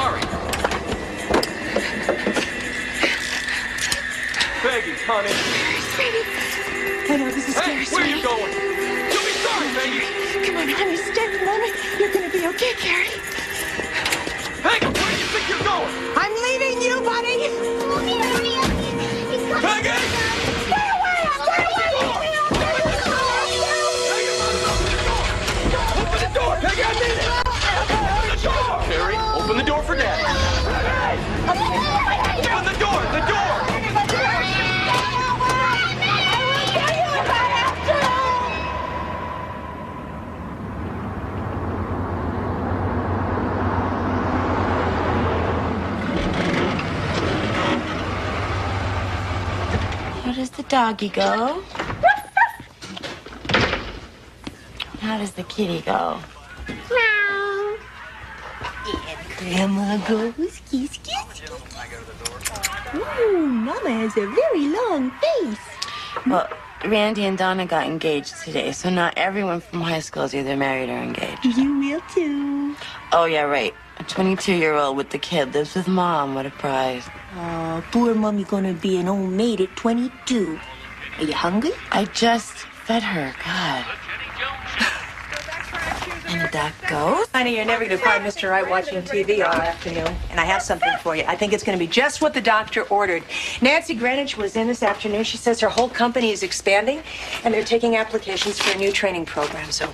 sorry. Peggy, honey. I know this is scary. Hey, where are you going? You'll be sorry, Peggy. Come on, honey, stay with Mommy. You're gonna be okay, Carrie. Peggy, where do you think you're going? I'm leaving you, buddy. Peggy! Stay away! Stay away! Open the door! Peggy, I need it! Open the door! Carrie, open the door for Dad. Open the door! The door! How does the doggy go? How does the kitty go? Meow. And Grandma goes kiss, kiss, kiss. Ooh, Mama has a very long face. Well, Randy and Donna got engaged today, so not everyone from high school is either married or engaged. You will too. Oh, yeah, right. A 22-year-old with the kid lives with Mom. What a prize. Oh, poor Mommy gonna be an old maid at 22. Are you hungry? I just fed her. God. And the duck goes? Honey, you're never going to find Mr. Wright watching TV all afternoon. And I have something for you. I think it's going to be just what the doctor ordered. Nancy Greenwich was in this afternoon. She says her whole company is expanding, and they're taking applications for a new training program. So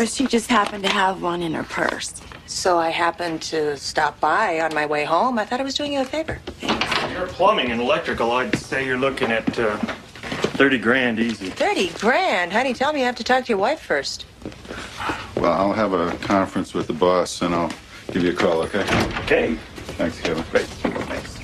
she just happened to have one in her purse. So I happened to stop by on my way home. I thought I was doing you a favor. Your plumbing and electrical, I'd say you're looking at 30 grand easy. 30 grand? Honey, tell me you have to talk to your wife first. Well, I'll have a conference with the boss, and I'll give you a call, okay? Okay. Thanks, Kevin. Great. Thanks.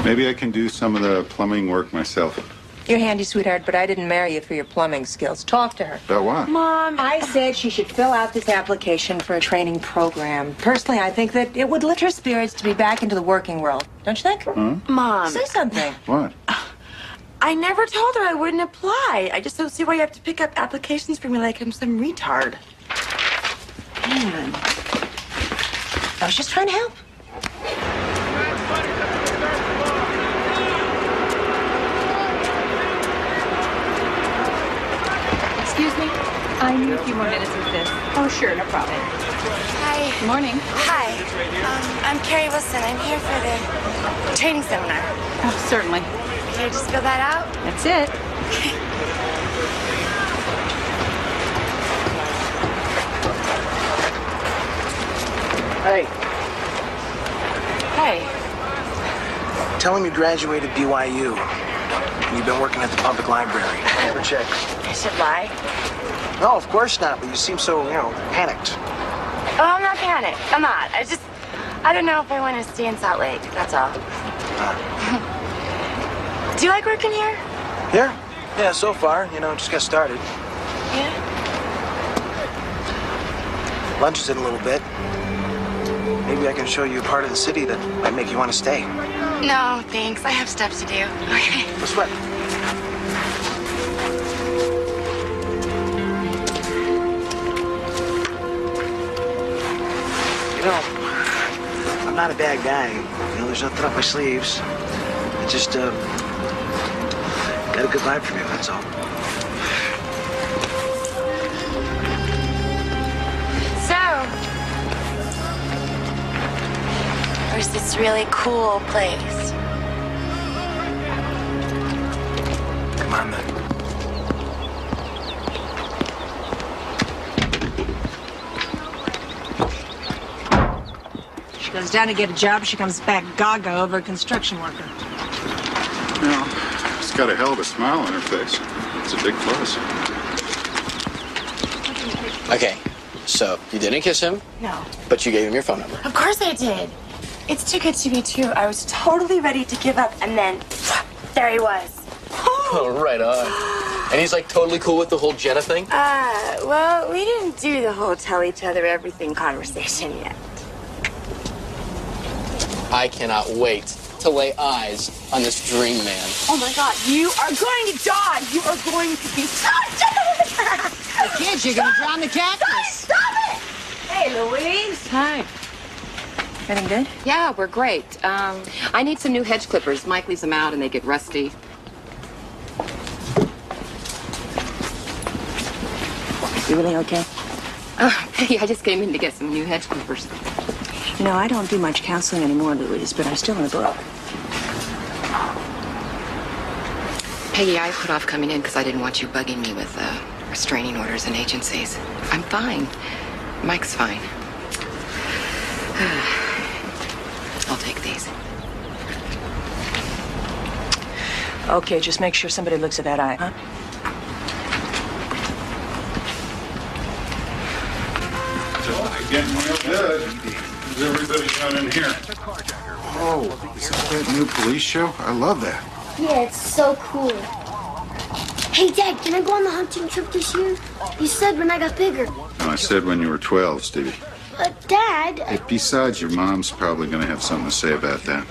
Maybe I can do some of the plumbing work myself. You're handy, sweetheart, but I didn't marry you for your plumbing skills. Talk to her. About what? Mom, I said she should fill out this application for a training program. Personally, I think that it would lift her spirits to be back into the working world. Don't you think? Huh? Mom. Say something. What? I never told her I wouldn't apply. I just don't see why you have to pick up applications for me like I'm some retard. Man. I was just trying to help. Excuse me? I need a few more minutes with this. Oh, sure, no problem. Hi. Good morning. Hi. I'm Carrie Wilson. I'm here for the training seminar. Oh, certainly. Can I just fill that out? That's it. Hey, Hey. tell him you graduated BYU. And you've been working at the public library. Never check. I should lie. No, of course not, but you seem so, panicked. Oh, I'm not panicked. I'm not. I don't know if I want to stay in Salt Lake. That's all. Do you like working here? Here? Yeah, so far, just got started. Yeah. Lunch is in a little bit. Maybe I can show you a part of the city that might make you want to stay. No, thanks. I have stuff to do. Okay. No sweat. I'm not a bad guy. There's nothing up my sleeves. I just, got a good vibe from you, that's all. So, where's this really cool place? Come on, then. She goes down to get a job. She comes back gaga over a construction worker. She's got a hell of a smile on her face. It's a big plus. Okay, so you didn't kiss him, No. but you gave him your phone number. Of course I did. It's too good to be true. I was totally ready to give up, and then there he was. Oh, right on. And he's like totally cool with the whole Jenna thing? Well, we didn't do the whole tell each other everything conversation yet. I cannot wait to lay eyes on this dream man. Oh my God, you are going to die. You are going to be so The kids, you're going to drown the cactus. Stop it! Hey, Louise. Hi. Everything good? Yeah, we're great. I need some new hedge clippers. Mike leaves them out and they get rusty. You really okay? Oh, Peggy, I just came in to get some new hedge clippers. You know, I don't do much counseling anymore, Louise, but I'm still in the book. Peggy, I put off coming in because I didn't want you bugging me with restraining orders and agencies. I'm fine. Mike's fine. I'll take these. Okay, just make sure somebody looks at that eye, huh? Getting real good. How's everybody doing in here? Oh, is that new police show? I love that. Yeah, it's so cool. Hey, Dad, can I go on the hunting trip this year? You said when I got bigger. No, I said when you were 12, Stevie. But, Dad... Hey, besides, your mom's probably going to have something to say about that.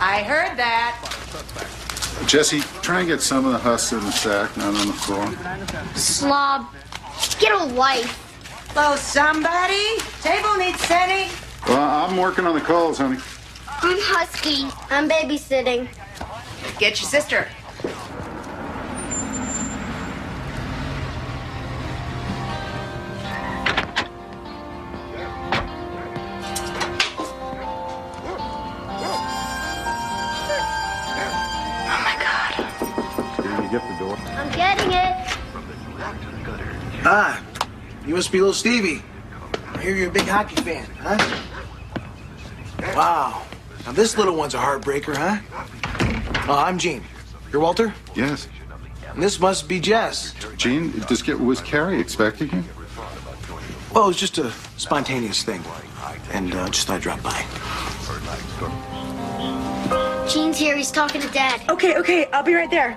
I heard that. Jesse, try and get some of the husks in the sack, not on the floor. Slob. Get a life. Hello, somebody? Table needs setting. Well, I'm working on the calls, honey. I'm Husky. I'm babysitting. Get your sister. Oh, my God. Did you get the door? I'm getting it. Ah, you must be little Stevie. I hear you're a big hockey fan, huh? Wow. Now this little one's a heartbreaker, huh? I'm Gene. You're Walter? Yes. And this must be Jess. Gene, was Carrie expecting you? Well, it was just a spontaneous thing. And just thought I'd drop by. Gene's here. He's talking to Dad. Okay, I'll be right there.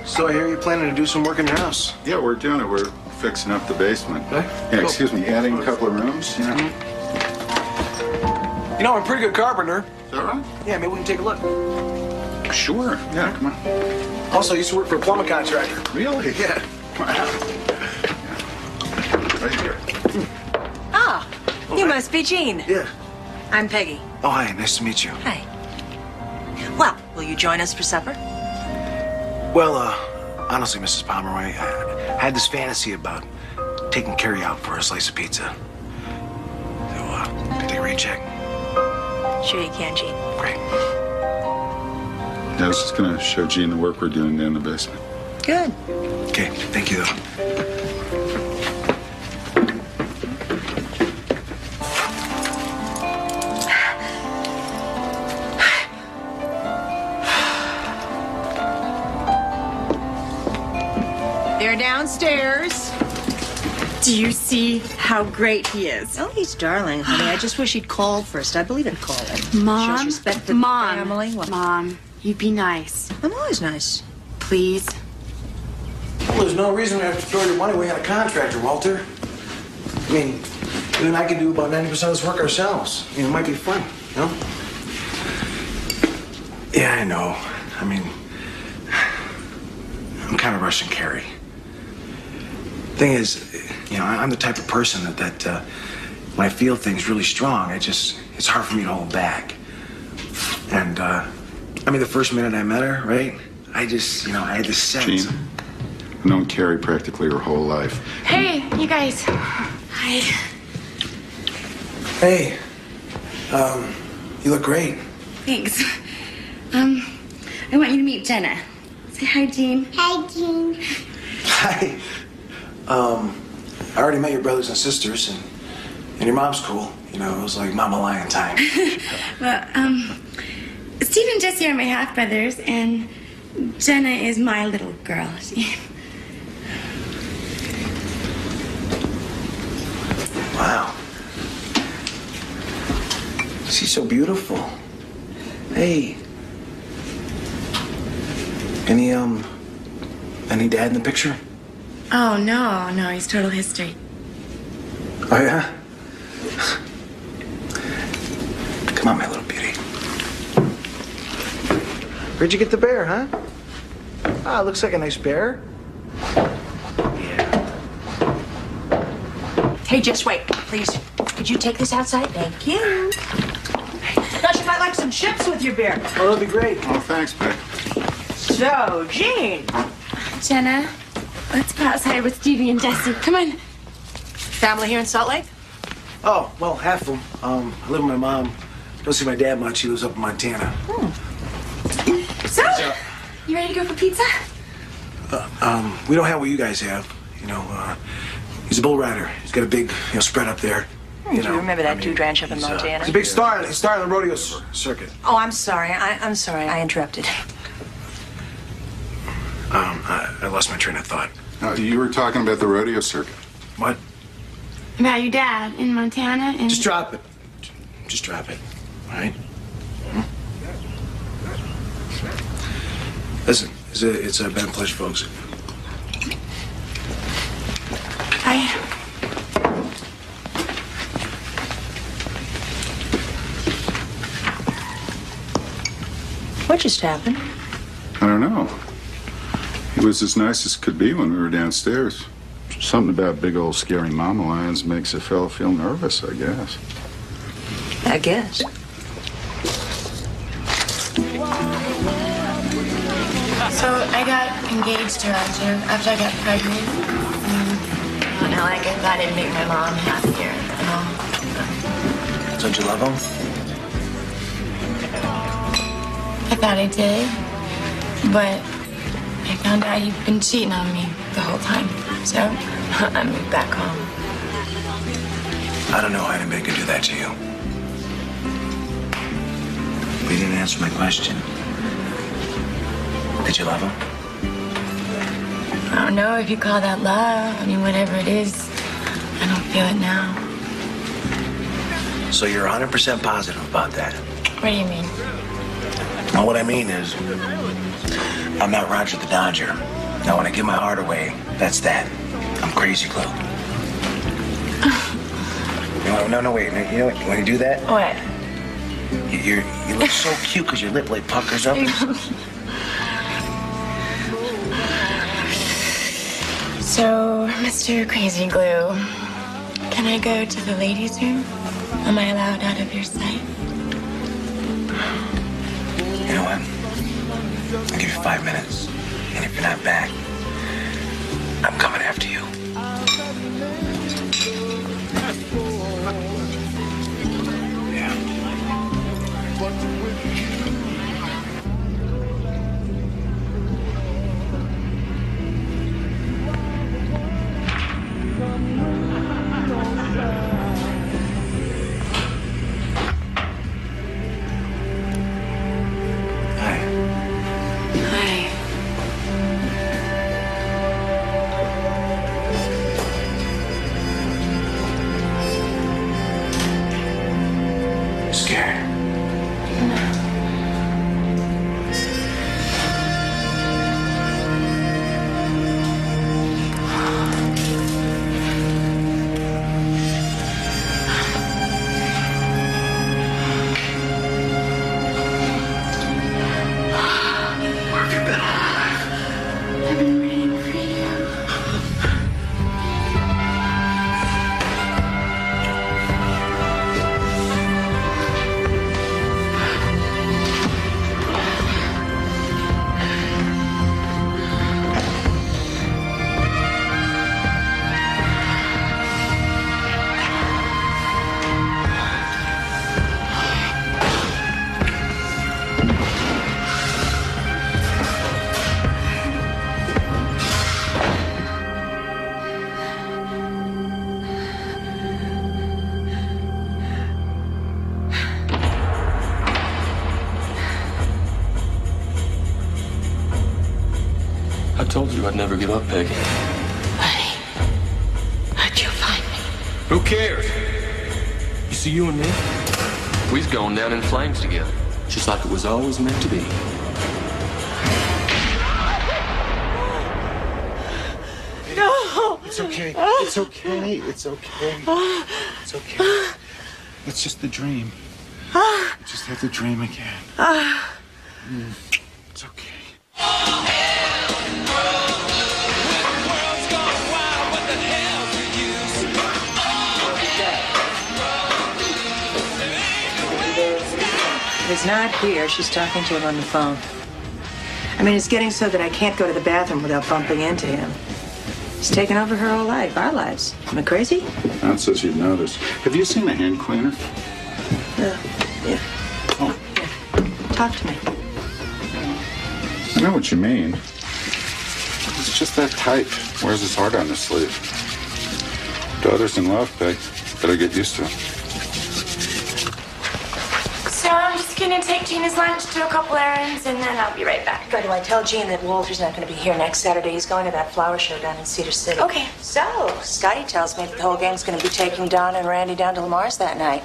So I hear you're planning to do some work in your house. Yeah, we're doing it. We're fixing up the basement. Huh? Yeah, excuse me, adding a couple of rooms, you know? You know, I'm a pretty good carpenter. Is that right? Yeah, maybe we can take a look. Sure. Yeah, come on. Also, I used to work for a plumbing contractor. Really? Yeah. Wow. Right here. Ah, you must be Gene. Yeah. I'm Peggy. Oh, hi. Nice to meet you. Hi. Well, will you join us for supper? Well, honestly, Mrs. Pomeroy, I had this fantasy about taking Carrie out for a slice of pizza. So, can I take a rain check? Sure you can, Gene. Great. Yeah, I was just going to show Gene the work we're doing down in the basement. Good. Okay, thank you, though. They're downstairs. Do you see how great he is? Oh, he's darling, honey. I just wish he'd called first. I believe in calling. Mom, Shows respect to the Mom, family. What? Mom, you be nice, I'm always nice. please. Well, there's no reason we have to throw your money away on a contractor, Walter. I mean, you and I can do about 90% of this work ourselves. You know, it might be fun, you know? Yeah, I know. I mean, I'm kind of rushing Carrie. Thing is, you know, I'm the type of person that when I feel things really strong, it's hard for me to hold back. And, I mean, the first minute I met her, right? I had this sense. Gene, I've known Carrie practically her whole life. Hey, you guys. Hi. Hey, you look great. Thanks. I want you to meet Jenna. Say hi, Jean. Hi, Gene. Hi. I already met your brothers and sisters, and your mom's cool. You know, it was like Mama Lion time. Well, Steve and Jesse are my half-brothers, and Jenna is my little girl. Wow. She's so beautiful. Hey. Any dad in the picture? Oh, no, he's total history. Oh, yeah? Come on, my little beauty. Where'd you get the bear, huh? Ah, looks like a nice bear. Yeah. Hey, just wait, please. Could you take this outside? Thank you. Thought you might like some chips with your beer. Oh, that'd be great. Oh, thanks, Beck. So, Jean. Jenna, let's go outside with Stevie and Jesse. Come on. Family here in Salt Lake? Oh, well, half of them. I live with my mom. Don't see my dad much. He lives up in Montana. So, you ready to go for pizza? We don't have what you guys have. You know, he's a bull rider. He's got a big, spread up there. Do you remember that dude ranch up in Montana? He's a big star. He's a star in the rodeo circuit. Oh, I'm sorry. I'm sorry. I interrupted. I lost my train of thought. You were talking about the rodeo circuit. What? About your dad in Montana and... Just drop it. Just drop it. All right? Listen, it's been a pleasure, folks. What just happened? I don't know. He was as nice as could be when we were downstairs. Something about big old scary mama lions makes a fellow feel nervous, I guess. I guess. So, I got engaged to Roger after I got pregnant. And I thought it'd make my mom happier and all. Don't you love him? I thought I did, but I found out he'd been cheating on me the whole time. So I moved back home. I don't know how anybody could do that to you. But you didn't answer my question. Did you love him? I don't know if you call that love. I mean, whatever it is, I don't feel it now. So you're 100% positive about that? What do you mean? Well, what I mean is, I'm not Roger the Dodger. Now, when I give my heart away, that's that. I'm Crazy Glue. No, wait. You know what? When you do that? What? You look so cute because your lip like puckers up. So, Mr. Crazy Glue, can I go to the ladies' room? Am I allowed out of your sight? You know what? I'll give you 5 minutes. And if you're not back, I'm coming after you. Yeah. Scared. Where have you been all my life? I've been waiting for you. I told you I'd never give up, Peggy. Honey, how'd you find me? Who cares? You see you and me? We's going down in flames together, just like it was always meant to be. No! It's okay. It's okay. It's okay. It's okay. It's just a dream. Just have to dream again. It's okay. is not here. She's talking to him on the phone. I mean, it's getting so that I can't go to the bathroom without bumping into him. He's taken over her whole life, our lives. Am I crazy? Not so you'd notice. Have you seen a hand cleaner? Yeah. Oh. Yeah. Talk to me. I know what you mean. It's just that tight. Wears his heart on his sleeve. Daughter's in love, Peg. Better get used to it. So I'm just gonna take Gina's lunch, do a couple errands, and then I'll be right back. But do I tell Gene that Walter's not going to be here next Saturday? He's going to that flower show down in Cedar City. Okay. So, Scotty tells me that the whole gang's going to be taking Don and Randy down to Lamar's that night.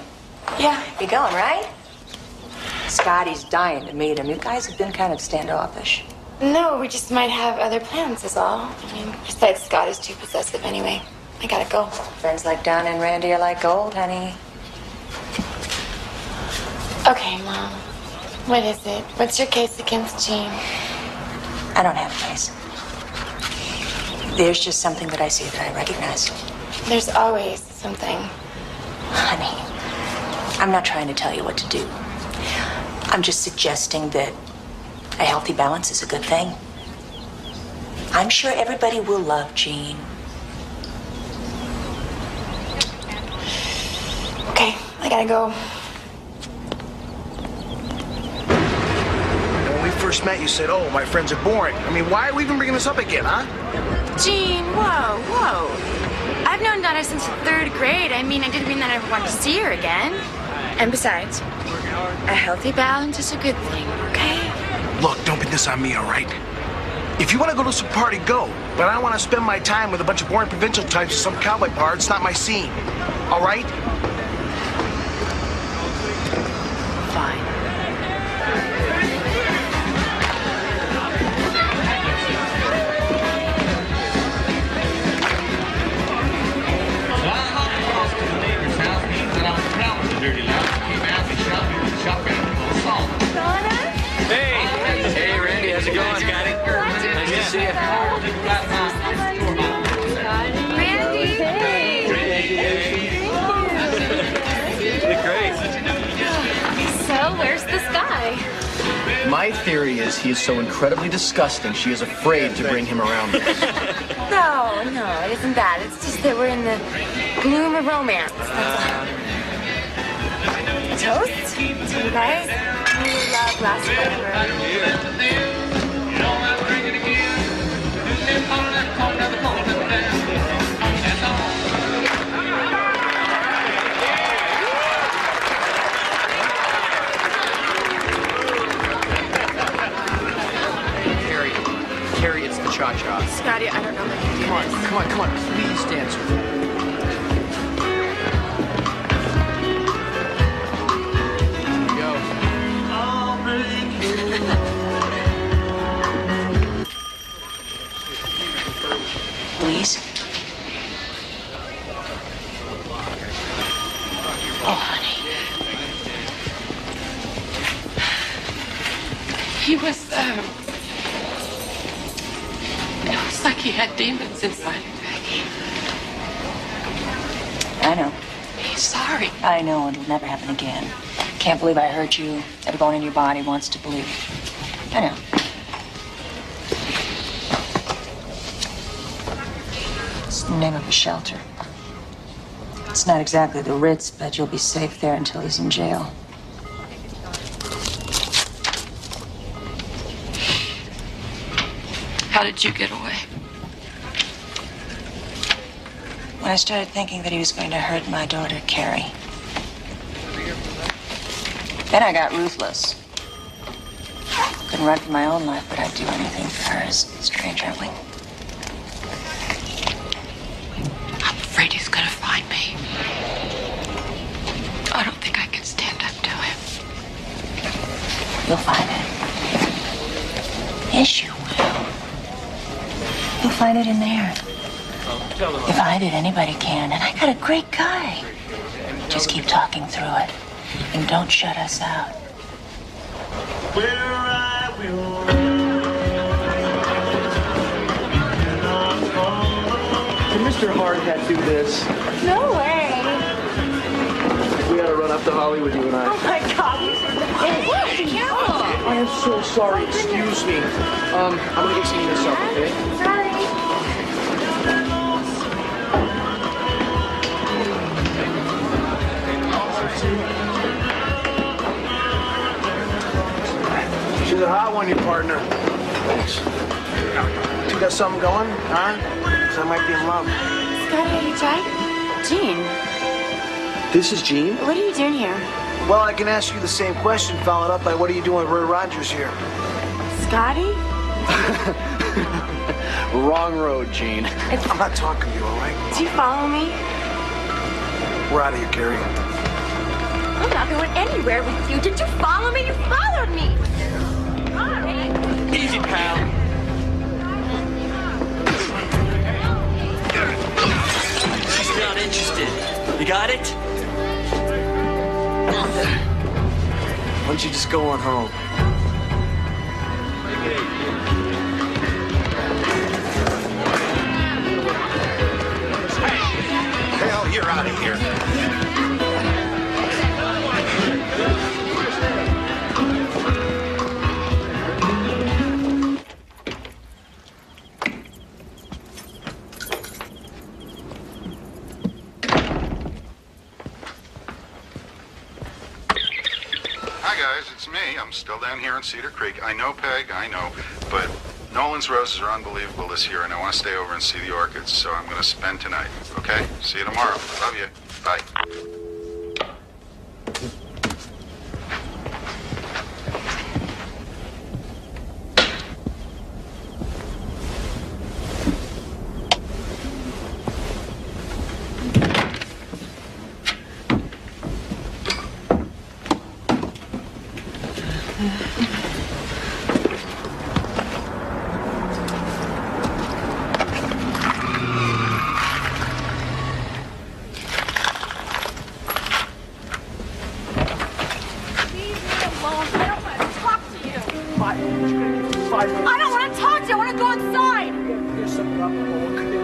Yeah. You going, right? Scotty's dying to meet him. You guys have been kind of standoffish. No, we just might have other plans is all. I mean, besides, Scott is too possessive anyway. I gotta go. Friends like Don and Randy are like gold, honey. Okay, Mom. What is it? What's your case against Gene? I don't have a case. There's just something that I see that I recognize. There's always something. Honey, I'm not trying to tell you what to do. I'm just suggesting that a healthy balance is a good thing. I'm sure everybody will love Gene. Okay, I gotta go. When we first met, you said, "Oh, my friends are boring." I mean, why are we even bringing this up again, huh? Gene, whoa. I've known Donna since 3rd grade. I mean, I didn't mean that I ever wanted to see her again. And besides, a healthy balance is a good thing, okay? Look, don't put this on me, all right? If you want to go to some party, go. But I don't want to spend my time with a bunch of boring provincial types at some cowboy bar. It's not my scene. All right? Fine. Hey, Randy, how's it going, Scotty? Nice to see you. Great. So, where's the sky? My theory is he is so incredibly disgusting, she is afraid to bring him around us. No, it isn't that. It's just that we're in the bloom of romance. Toast to you guys. True love lasts forever. Carrie, it's the cha-cha. Scotty, I don't know what to do. Come on, please dance with me. Please? Oh, honey. He was, it was like he had demons inside him, Peggy. I know. He's sorry. I know it'll never happen again. Can't believe I hurt you. Every bone in your body wants to believe. I know. It's the name of a shelter. It's not exactly the Ritz, but you'll be safe there until he's in jail. How did you get away? When I started thinking that he was going to hurt my daughter, Carrie. Then I got ruthless. Couldn't run for my own life, but I'd do anything for hers. Strange, aren't we? I'm afraid he's gonna find me. I don't think I can stand up to him. You'll find it. Yes, you will. You'll find it in there. If I did, anybody can. And I got a great guy. Just keep talking through it. And don't shut us out. Can Mr. Hardhat do this? No way. We gotta run up to Hollywood, you and I. Oh my God. I am so sorry. Excuse me. I'm gonna get clean this up, okay? Sorry. She's a hot one, your partner. Thanks. You got something going, huh? 'Cause I might be in love. Scotty, are you tired? Jean, This is Jean? what are you doing here? Well, I can ask you the same question, followed up by what are you doing with Roy Rogers here? Scotty? Wrong road, Gene. I'm not talking to you, all right? Do you follow me? We're out of here, Carrie. I'm not going anywhere with you. Did you follow me? You followed me. Easy, pal. She's not interested. You got it? Why don't you just go on home? Hell, you're out of here. Hi guys, it's me. I'm still down here in Cedar Creek. I know, Peg, I know, but Nolan's roses are unbelievable this year, and I want to stay over and see the orchids, so I'm going to spend tonight, okay? See you tomorrow. Love you. Bye. I don't want to talk to you. I want to go inside.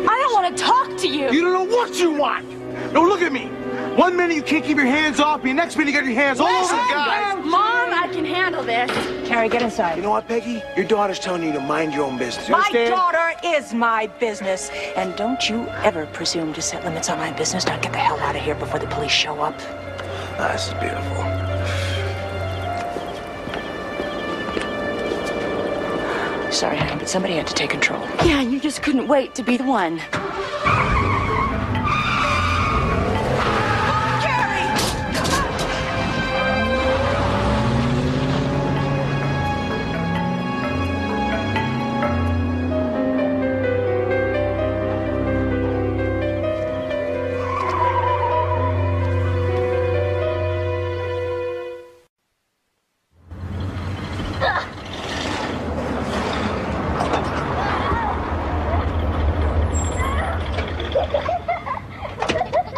I don't want to talk to you. You don't know what you want. No, look at me. One minute you can't keep your hands off me, next minute you got your hands all over the guys. Mom, I can handle this. Carrie, get inside. You know what, Peggy? Your daughter's telling you to mind your own business. You My understand? daughter is my business. And don't you ever presume to set limits on my business. Now get the hell out of here before the police show up. Ah, this is beautiful. Sorry, honey, but somebody had to take control. Yeah, and you just couldn't wait to be the one.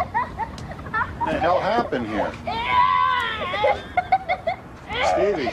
What the hell happened here? Stevie.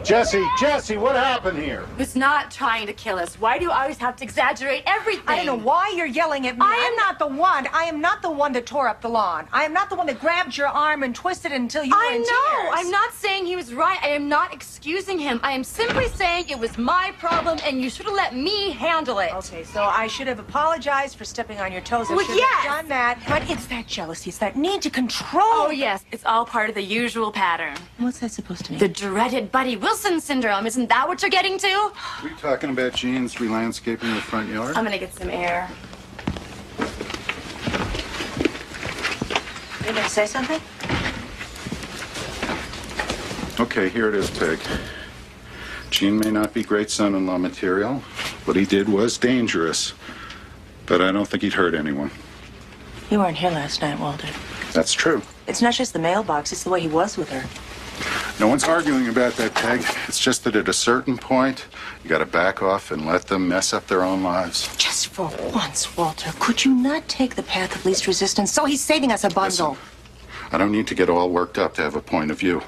Jesse, what happened here? Who's not trying to kill us? Why do you always have to exaggerate everything? I don't know why you're yelling at me. I am not the one. I am not the one that tore up the lawn. I am not the one that grabbed your arm and twisted it until you were in tears. I'm not saying he was right. I am not excusing him. I am simply saying it was my problem and you should have let me handle it. Okay, so I should have apologized for stepping on your toes. I Well, should yes. have done that. But it's that jealousy. It's that need to control. Oh, yes. It's all part of the usual pattern. What's that supposed to mean? The dreaded Buddy Wilson syndrome. Isn't that what you're getting to? Are we talking about Jean's re-landscaping the front yard? I'm gonna get some air. You gonna say something? Okay, here it is, Peg. Jean may not be great son-in-law material. What he did was dangerous. But I don't think he'd hurt anyone. You weren't here last night, Walter. That's true. It's not just the mailbox, it's the way he was with her. No one's arguing about that, Peg. It's just that at a certain point, you gotta back off and let them mess up their own lives. Just for once, Walter, could you not take the path of least resistance? So he's saving us a bundle. Listen, I don't need to get all worked up to have a point of view.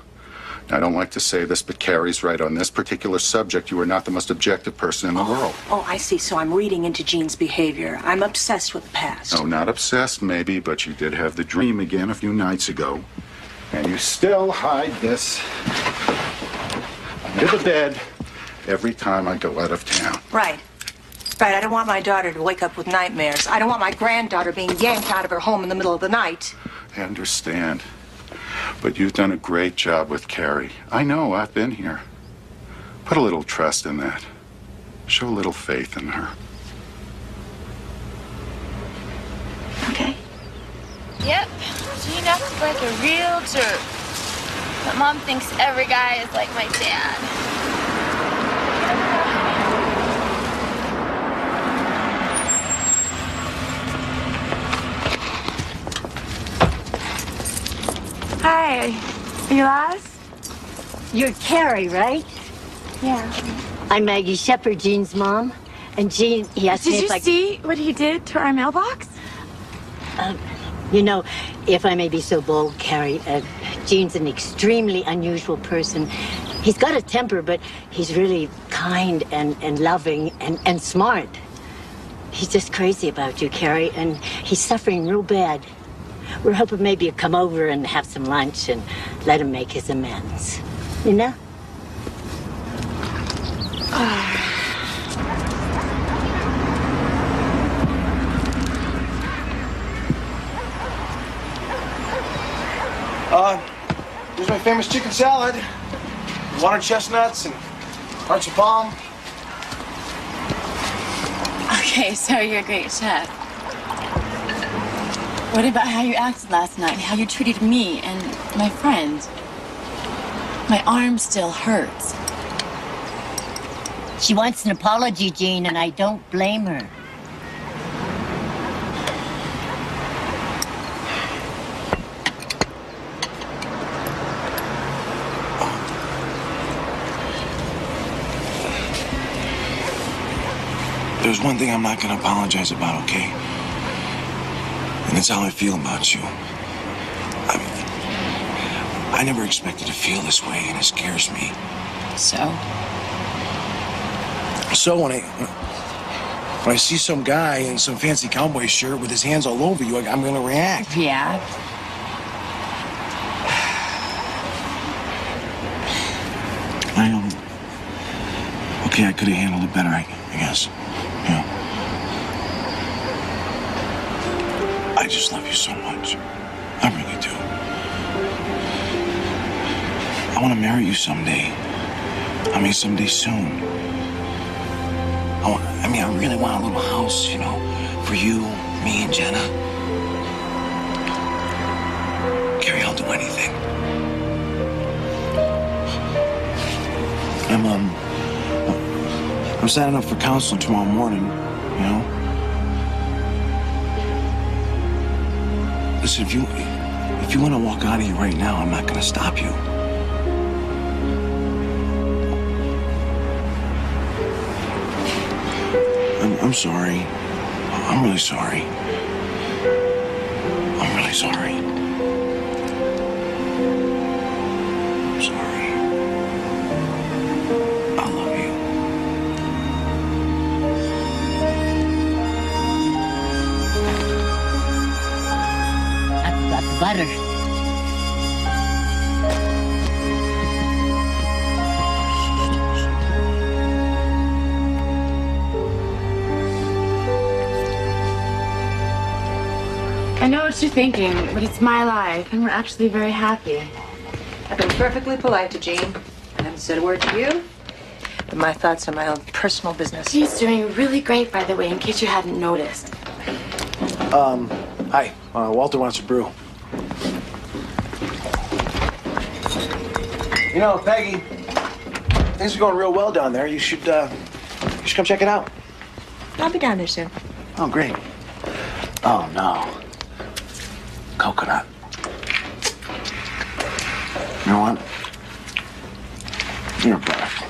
I don't like to say this, but Carrie's right. On this particular subject, you are not the most objective person in the world. Oh, I see. So I'm reading into Jean's behavior. I'm obsessed with the past. No, not obsessed, maybe, but you did have the dream again a few nights ago. And you still hide this into the bed every time I go out of town. Right. Right, I don't want my daughter to wake up with nightmares. I don't want my granddaughter being yanked out of her home in the middle of the night. I understand. But you've done a great job with Carrie. I know, I've been here. Put a little trust in that. Show a little faith in her. Okay. Yep, Gene acts like a real jerk. But Mom thinks every guy is like my dad. Hi. Are you lost? You're Carrie, right? Yeah. I'm Maggie Shepard, Jean's mom. And Jean, he asked me Did if you I... see what he did to our mailbox? You know, if I may be so bold, Carrie, Jean's an extremely unusual person. He's got a temper, but he's really kind and loving and smart. He's just crazy about you, Carrie, and he's suffering real bad. We're hoping maybe you'll come over and have some lunch and let him make his amends. You know? Here's my famous chicken salad. Water chestnuts and hearts of palm. Okay, so you're a great chef. What about how you acted last night? How you treated me and my friend? My arm still hurts. She wants an apology, Jean, and I don't blame her. There's one thing I'm not going to apologize about, okay? And it's how I feel about you. I never expected to feel this way, and it scares me. So when I see some guy in some fancy cowboy shirt with his hands all over you, I'm going to react. Yeah? Okay, I could have handled it better, I guess. Yeah. I just love you so much. I really do. I want to marry you someday. I mean, someday soon. I really want a little house, you know, for you, me, and Jenna. Carrie, I'll do anything. I'm signing up for counseling tomorrow morning, you know? Listen, if you want to walk out of here right now, I'm not going to stop you. I'm sorry. I'm really sorry. I'm really sorry. I'm sorry. I love you. I forgot the butter. I know what you're thinking, but it's my life, and we're actually very happy. I've been perfectly polite to Jean. I haven't said a word to you. But my thoughts are my own personal business. She's doing really great, by the way, in case you hadn't noticed. Hi. Walter wants a brew. You know, Peggy, things are going real well down there. You should come check it out. I'll be down there soon. Oh, great. Oh, no. Coconut. You know what? You're a best.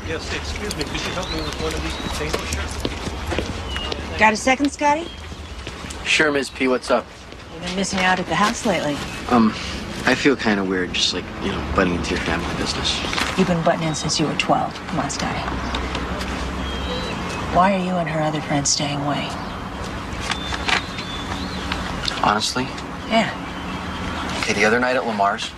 Yes, excuse me, could you help me with one of these containers, sure? Got a second, Scotty? Sure, Ms. P, what's up? You've been missing out at the house lately. I feel kind of weird, just like, butting into your family business. You've been butting in since you were 12. Come on, Scotty. Why are you and her other friends staying away? Honestly? Yeah. Okay, the other night at Lamar's,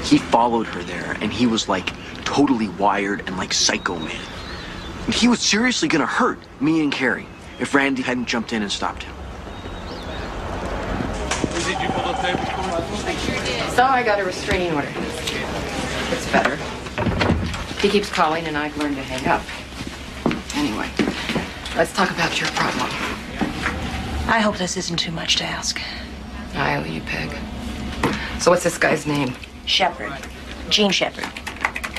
he followed her there, and he was like totally wired and like Psycho Man. And he was seriously gonna hurt me and Carrie if Randy hadn't jumped in and stopped him. So I got a restraining order. It's better. He keeps calling, and I've learned to hang up. Anyway, let's talk about your problem. I hope this isn't too much to ask. I owe you, Peg. So what's this guy's name? Shepard. Gene Shepard.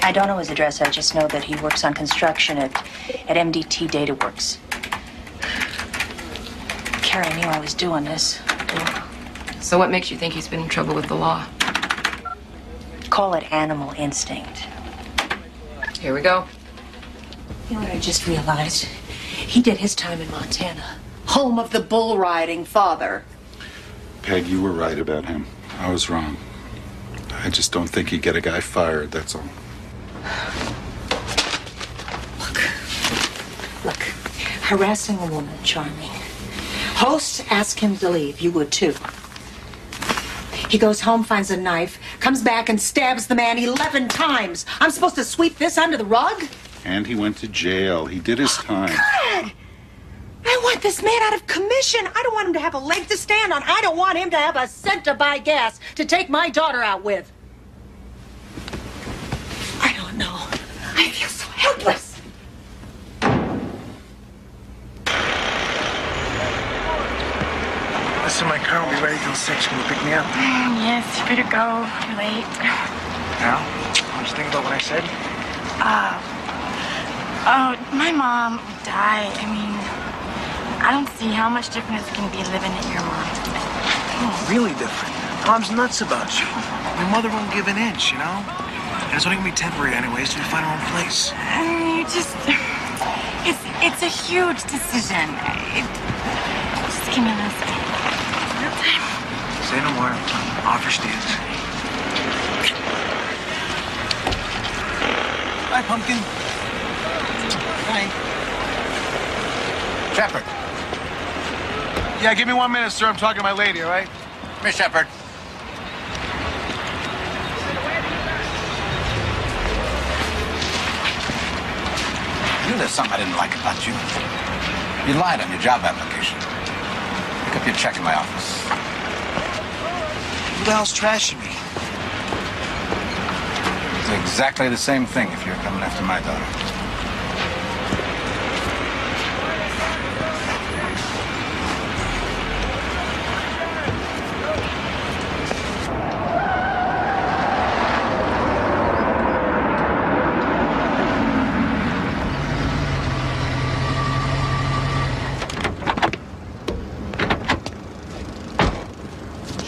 I don't know his address. I just know that he works on construction at MDT Data Works. Carrie knew I was doing this. So what makes you think he's been in trouble with the law? Call it animal instinct. Here we go. You know what I just realized? He did his time in Montana. Home of the bull riding father. Peg, you were right about him. I was wrong. I just don't think he'd get a guy fired, that's all. Look, harassing a woman, charming. Hosts ask him to leave. You would too. He goes home, finds a knife, comes back and stabs the man 11 times. I'm supposed to sweep this under the rug? And he went to jail. He did his time. God! I want this man out of commission. I don't want him to have a leg to stand on. I don't want him to have a cent to buy gas to take my daughter out with. I don't know. I feel so helpless. Listen, my car will be ready till 6. Can you pick me up? Yes, you better go. You're late. Now? What did you think about what I said? My mom died. I mean, I don't see how much different it's going to be living at your mom's. Oh, really different. Mom's nuts about you. My mother won't give an inch, you know? And it's only gonna be temporary anyways till we find our own place. It's a huge decision. Just give me a little time. Say no more. Off your stands. Bye, Pumpkin. Bye. Shepard. Yeah, give me 1 minute, sir. I'm talking to my lady, all right? Miss Shepard. You know, there's something I didn't like about you. You lied on your job application. Pick up your check in my office. Who the hell's trashing me? It's exactly the same thing if you're coming after my daughter.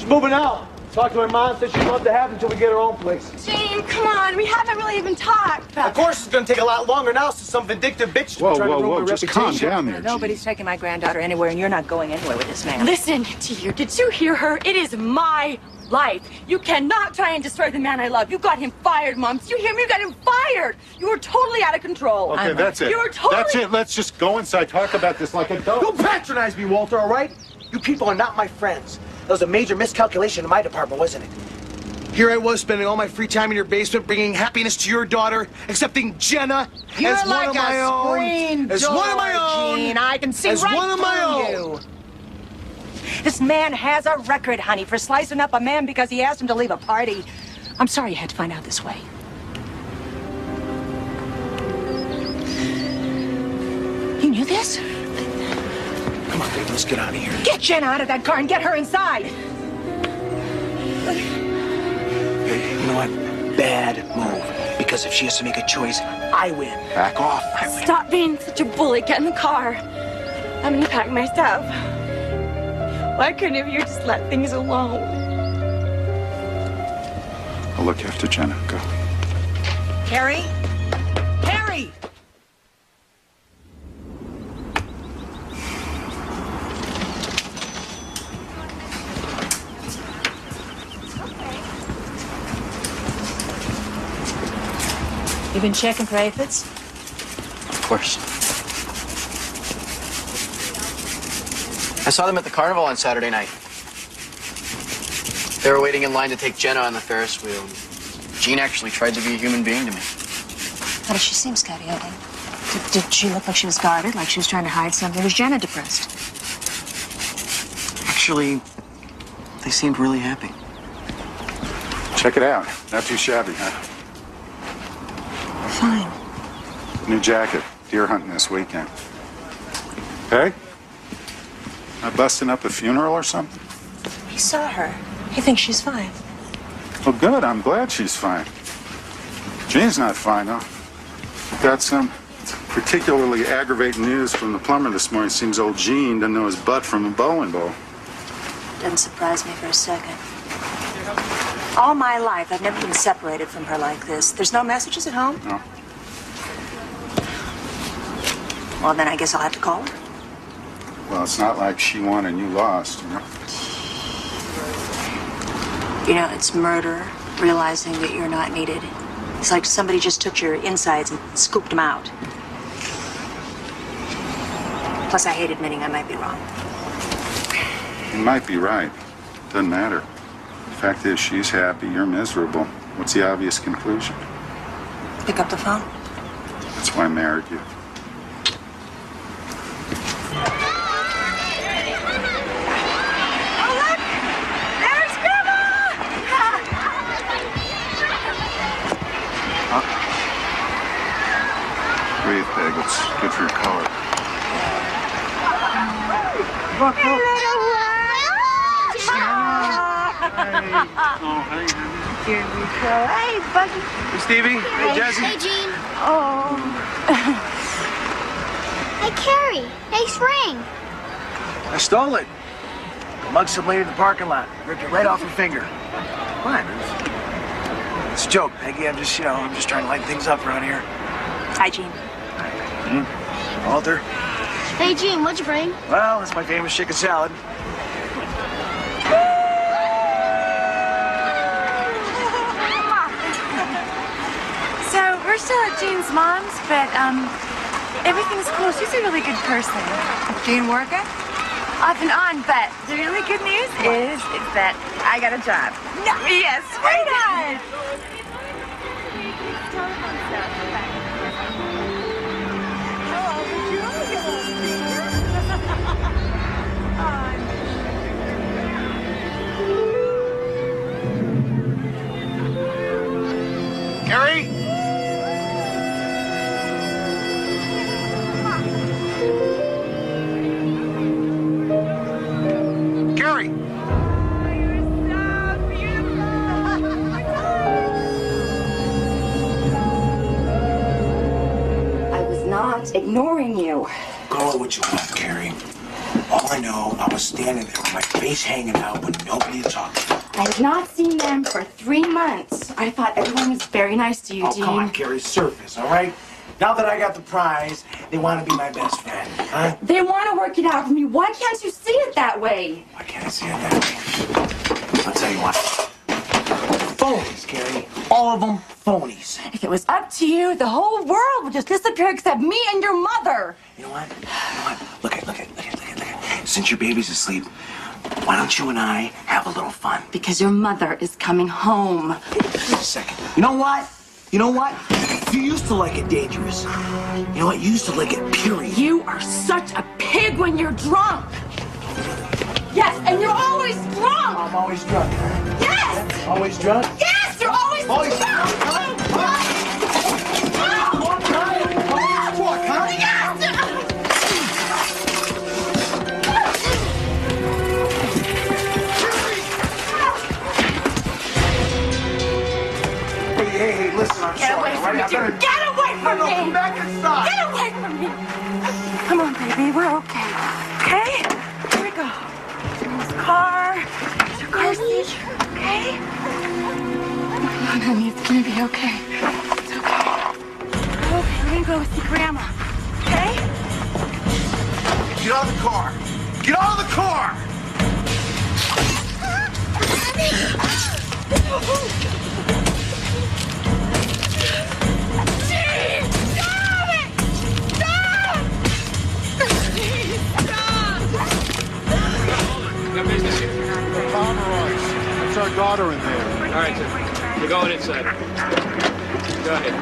Moving out. Talked to her mom, said she'd love to have it until we get our own place. Gene, come on. We haven't really even talked about Of course, it's going to take a lot longer now since some vindictive bitch Whoa, trying to whoa, ruin whoa, my just reputation. calm down there, Nobody's taking my granddaughter anywhere, and you're not going anywhere with this man. Listen to you. Did you hear her? It is my life. You cannot try and destroy the man I love. You got him fired, Mom. Did you hear me? You got him fired. You were totally out of control. Okay, that's it. You were totally... That's it. Let's just go inside, talk about this like adults. Don't patronize me, Walter, all right? You people are not my friends. That was a major miscalculation in my department, wasn't it? Here I was spending all my free time in your basement, bringing happiness to your daughter, accepting Jenna You're as like one of my a own. screen As door, one of my own. Gene. I can see as right one of my through own. you. This man has a record, honey, for slicing up a man because he asked him to leave a party. I'm sorry you had to find out this way. You knew this? Come on, baby, let's get out of here. Get Jenna out of that car and get her inside. Hey, you know what? Bad move. Because if she has to make a choice, I win. Back off. I win. Stop being such a bully. Get in the car. I'm gonna pack my stuff. Why couldn't you just let things alone? I'll look after Jenna. Go. Carrie? Carrie! You been checking for aphids? Of course. I saw them at the carnival on Saturday night. They were waiting in line to take Jenna on the Ferris wheel. Jean actually tried to be a human being to me. How did she seem, Scotty? Did she look like she was guarded, like she was trying to hide something? Was Jenna depressed? Actually, they seemed really happy. Check it out. Not too shabby, huh? Fine. New jacket. Deer hunting this weekend. Hey? Not busting up a funeral or something? He saw her. He thinks she's fine. Well, good. I'm glad she's fine. Jean's not fine, though. Got some particularly aggravating news from the plumber this morning. Seems old Jean doesn't know his butt from a bowling ball. Doesn't surprise me for a second. All my life, I've never been separated from her like this. There's no messages at home? No. Well, then I guess I'll have to call her. Well, it's not like she won and you lost, you know? You know, it's murder, realizing that you're not needed. It's like somebody just took your insides and scooped them out. Plus, I hate admitting I might be wrong. You might be right. Doesn't matter. The fact is, she's happy, you're miserable. What's the obvious conclusion? Pick up the phone. That's why I married you. Breathe, Peg. It's good for your color. Here we go. Hey, Buggy. Hey, Stevie. Hey, Jesse. Hey, Jean. Oh. Hey, Carrie. Nice ring. I stole it. I mugged some lady in the parking lot. Ripped it right off her finger. What? It's a joke, Peggy. I'm just trying to lighten things up around here. Hi, Jean. Walter. Hey, Jean, what'd you bring? Well, it's my famous chicken salad. So, we're still at Jean's mom's, but, everything's cool. She's a really good person. Jean working? Off and on, but the really good news is that I got a job. No, yes, sweetheart! Carrie? Carrie! I was not ignoring you. Call it what you want, Carrie. All I know, I was standing there with my face hanging out when nobody had talked to me. I have not seen them for 3 months. I thought everyone was very nice to you, Oh, Dean. come on, Carrie, surface, all right? Now that I got the prize, they want to be my best friend, huh? They want to work it out for me. Why can't you see it that way? Why can't I see it that way? I'll tell you what. Phonies, Carrie. All of them phonies. If it was up to you, the whole world would just disappear except me and your mother. You know what? Look at. Since your baby's asleep, why don't you and I have a little fun? Because your mother is coming home. Wait a second. You know what? You used to like it dangerous. You know what? You used to like it period. You are such a pig when you're drunk. Yes, and you're always drunk. I'm always drunk, huh? Yes. Always drunk? Yes, you're always drunk. Hey, listen, I'm Get sorry. away from me, all right? dear. Get away from me. Come back inside. Get away from me. Come on, baby. We're okay. Okay? Here we go. There's the car. There's your car seat. Okay? Come on, honey. It's gonna be okay. It's okay. Okay, we're gonna go see Grandma. Okay? Get out of the car! Get out of the car! That's our daughter in there. All right, sir. We're going inside. Go ahead.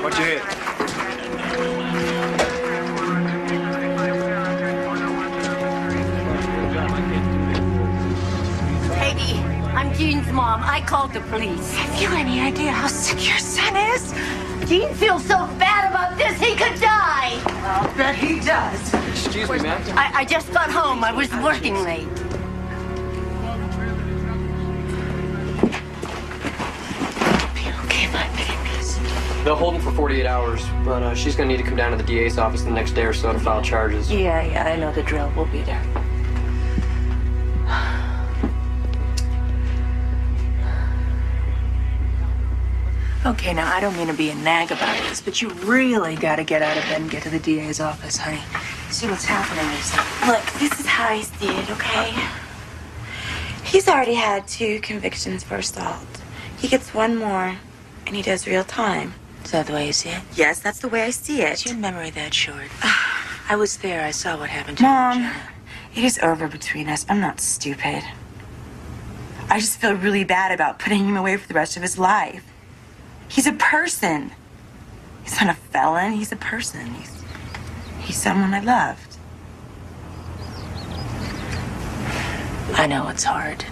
What'd you hit? Peggy, I'm Jean's mom. I called the police. Have you any idea how sick your son is? Jean feels so bad about this, he could die. I'll bet he does. Excuse me, ma'am. I just got home. I was working late. Okay, my babies. They'll hold him for 48 hours, but she's going to need to come down to the DA's office the next day or so to file charges. Yeah, I know the drill. We'll be there. Okay, now, I don't mean to be a nag about this, but you really got to get out of bed and get to the DA's office, honey. See what's happening or something. Look, this is how I see it, okay? He's already had 2 convictions for assault. He gets 1 more, and he does real time. Is that the way you see it? Yes, that's the way I see it. Is your memory that short? I was there. I saw what happened to you, Mom, Jenna. it is over between us. I'm not stupid. I just feel really bad about putting him away for the rest of his life. He's a person. He's not a felon. He's a person. He's someone I loved. I know it's hard.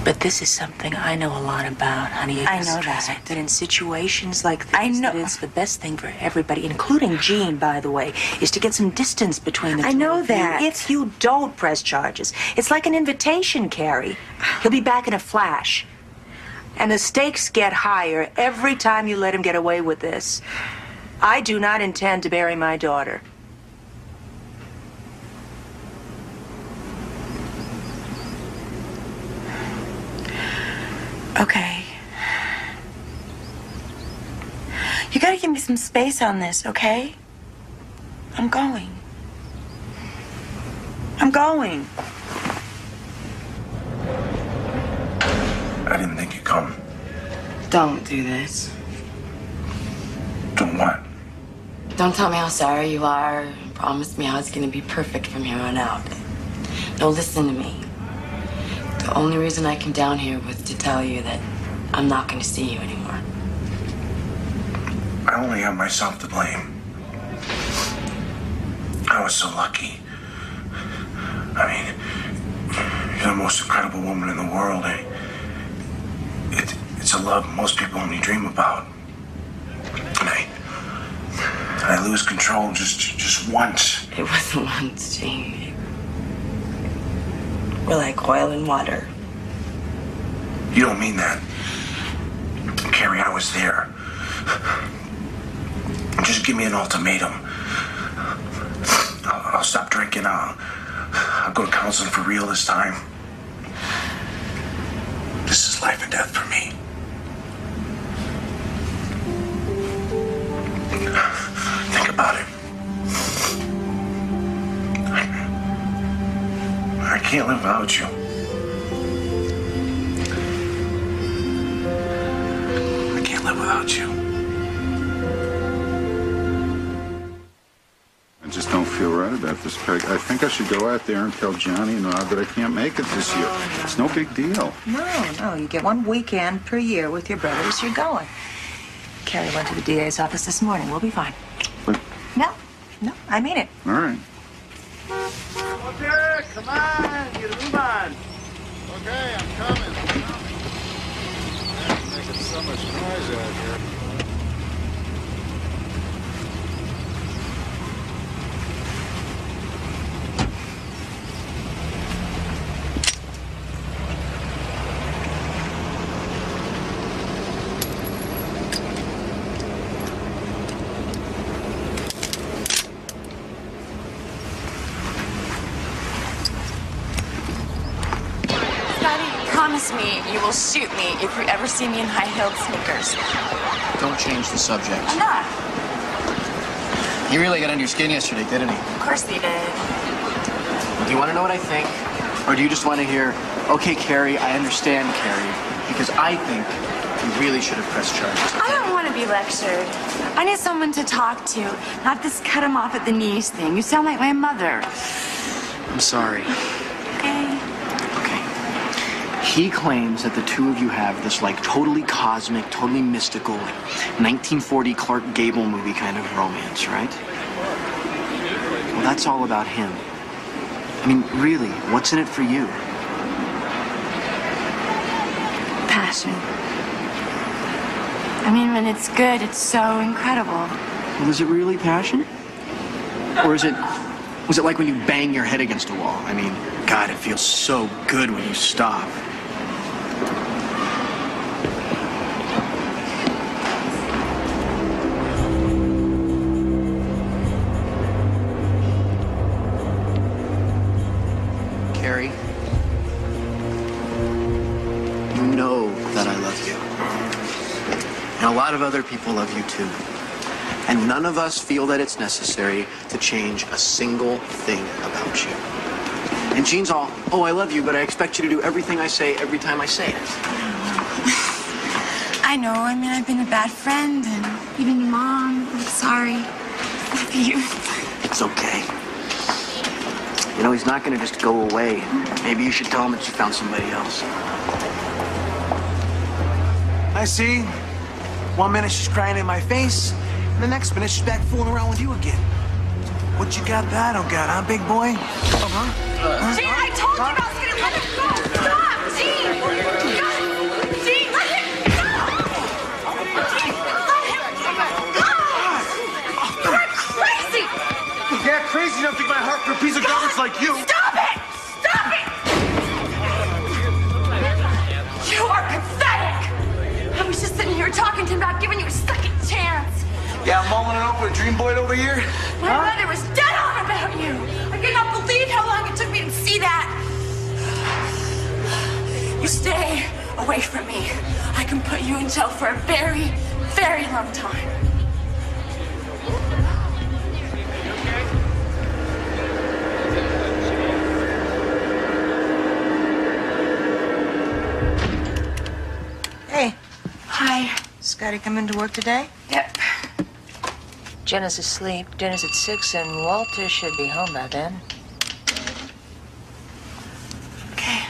But this is something I know a lot about, honey. I know that. That in situations like this, I know. that it's the best thing for everybody, including Jean, by the way, is to get some distance between the two. I know of you. that. If you don't press charges, it's like an invitation, Carrie. He'll be back in a flash. And the stakes get higher every time you let him get away with this. I do not intend to bury my daughter. Okay. You gotta give me some space on this, okay? I'm going. I'm going. I didn't think you'd come. Don't do this. Do what? Don't tell me how sorry you are. Promise me how it's gonna be perfect from here on out. No, listen to me. The only reason I came down here was to tell you that I'm not gonna see you anymore. I only have myself to blame. I was so lucky. I mean, you're the most incredible woman in the world. It's a love most people only dream about. And I lose control just once. It wasn't once, Jane. We're like oil and water. You don't mean that. Carrie, I was there. Just give me an ultimatum. I'll stop drinking. I'll go to counseling for real this time. This is life and death for me. Think about it. I can't live without you. I can't live without you. I just don't feel right about this, Peg. I think I should go out there and tell Johnny and Rob that I can't make it this year. It's no big deal. No, you get 1 weekend per year with your brothers. You're going. Carrie went to the DA's office this morning. We'll be fine. But, No, I mean it. all right. Okay, come on, get a move on. Okay, I'm coming. Making so much noise out here. Promise me you will shoot me if you ever see me in high-heeled sneakers. Don't change the subject. I'm not. He really got under your skin yesterday, didn't he? Of course he did. Do you want to know what I think? Or do you just want to hear, okay, Carrie, I understand, Carrie? Because I think You really should have pressed charges. I don't want to be lectured. I need someone to talk to, not this cut him off at the knees thing. You sound like my mother. I'm sorry. Okay. He claims that the two of you have this, like, totally cosmic, totally mystical, like, 1940 Clark Gable movie kind of romance, right? Well, that's all about him. I mean, really, what's in it for you? Passion. I mean, when it's good, it's so incredible. Well, is it really passion? Or was it like when you bang your head against a wall? I mean, God, it feels so good when you stop. Carrie, you know that I love you. And a lot of other people love you too. And none of us feel that it's necessary to change a single thing about you. And Jean's all, oh, I love you, but I expect you to do everything I say every time I say it. I know. I mean, I've been a bad friend, and even your mom. I'm sorry. Love you. It's okay. You know, he's not going to just go away. Maybe you should tell him that you found somebody else. I see. 1 minute she's crying in my face, and the next minute she's back fooling around with you again. What you got that I don't got, huh, big boy? Gene, I told you about skinny. Let it go. Stop, Gene. Gene, let it go. Gene, let him go. You're crazy. Yeah, crazy enough to take my heart for a piece of garbage like you. Stop it. Stop it. You are pathetic. I was just sitting here talking to him about giving you a second chance. Yeah, I'm mulling it over a dream boy over here. My mother was dead on about you. I cannot believe how long it took me to see that. You stay away from me. I can put you in jail for a very, very long time. Hey. Hi. Scotty coming to work today? Yep. Jenna's asleep. Dinner's at 6, and Walter should be home by then. Okay.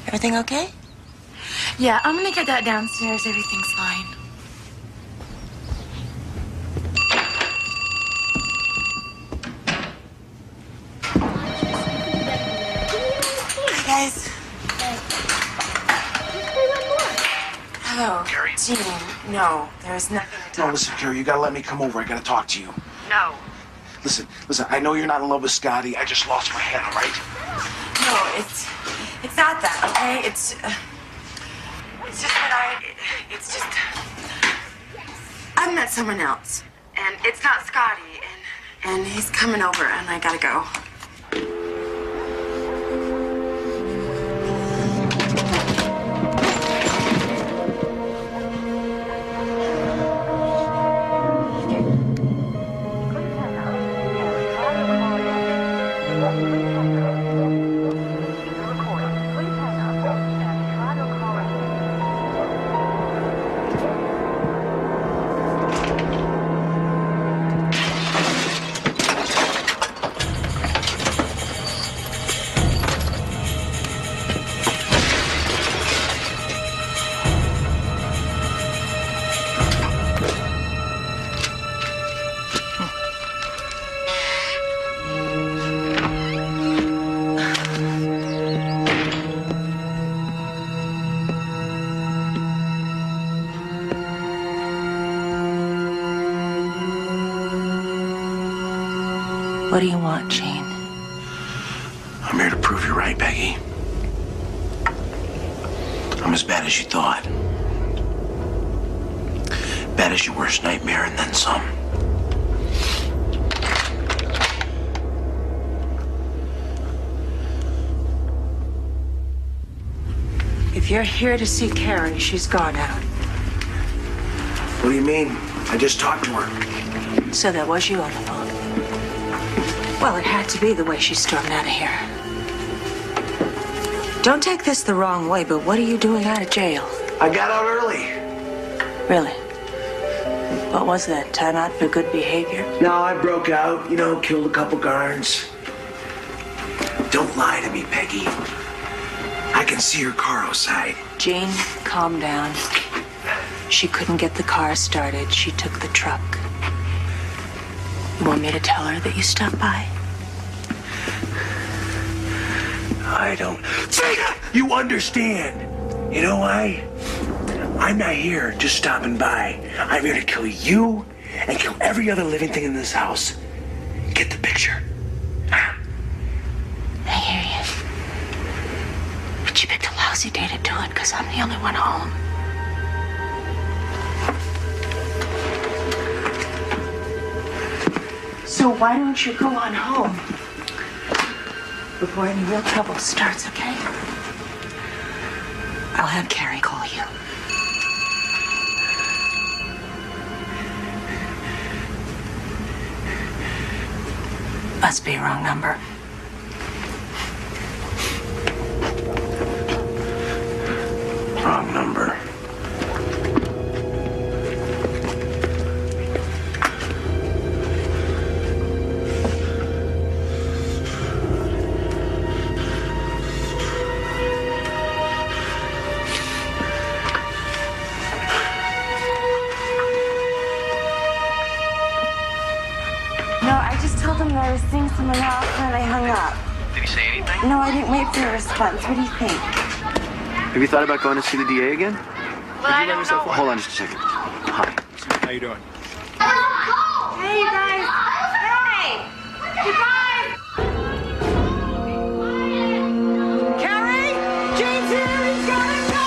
Everything okay? Yeah, I'm gonna get that downstairs. Everything's fine. Hi, guys. Hello. Carrie. Gene, no, there's nothing to talk No, listen, Carrie, you gotta let me come over. I gotta talk to you. No. Listen, I know you're not in love with Scotty. I just lost my head, all right? No, it's not that, okay? It's just that it's just, I've met someone else, and it's not Scotty, and he's coming over, and I gotta go. What do you want, Gene? I'm here to prove you're right, Peggy. I'm as bad as you thought. Bad as your worst nightmare and then some. If you're here to see Carrie, she's gone out. What do you mean? I just talked to her. So that was you on the phone. Well, it had to be the way she stormed out of here. Don't take this the wrong way, but what are you doing out of jail? I got out early. Really? What was that? Time out for good behavior? No, I broke out, killed a couple guards. Don't lie to me, Peggy. I can see your car outside. Jean, calm down. She couldn't get the car started. She took the truck. You want me to tell her that you stopped by? I don't think you understand. You know why? I'm not here just stopping by. I'm here to kill you and kill every other living thing in this house. Get the picture? I hear you. But you picked a lousy day to do it because I'm the only one home. So why don't you go on home before any real trouble starts, okay? I'll have Carrie call you. Must be a wrong number. Wrong number. No, I just told him that I was seeing someone else and I hung up. Did he say anything? No, I didn't wait for a response. What do you think? Have you thought about going to see the DA again? Well, I don't know. Hold on just a second. Hi. How you doing? Hey, you guys. Hey! You guys! Carrie? James here, he's gotta go!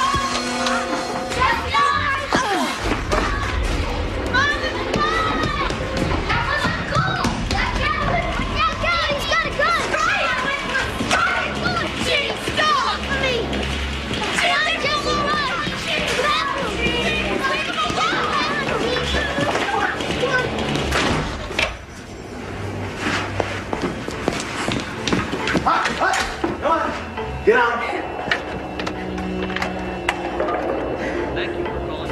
Get out. Thank you for calling.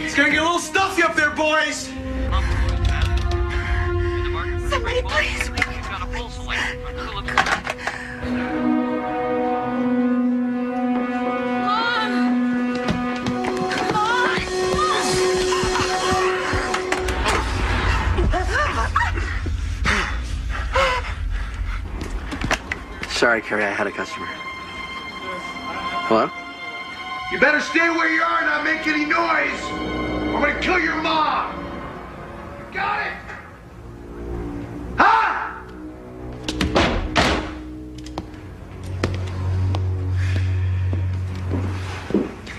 It's gonna get a little stuffy up there, boys. Somebody please. Sorry, Carrie, I had a customer. Hello? You better stay where you are and not make any noise. I'm gonna kill your mom. Got it? Huh?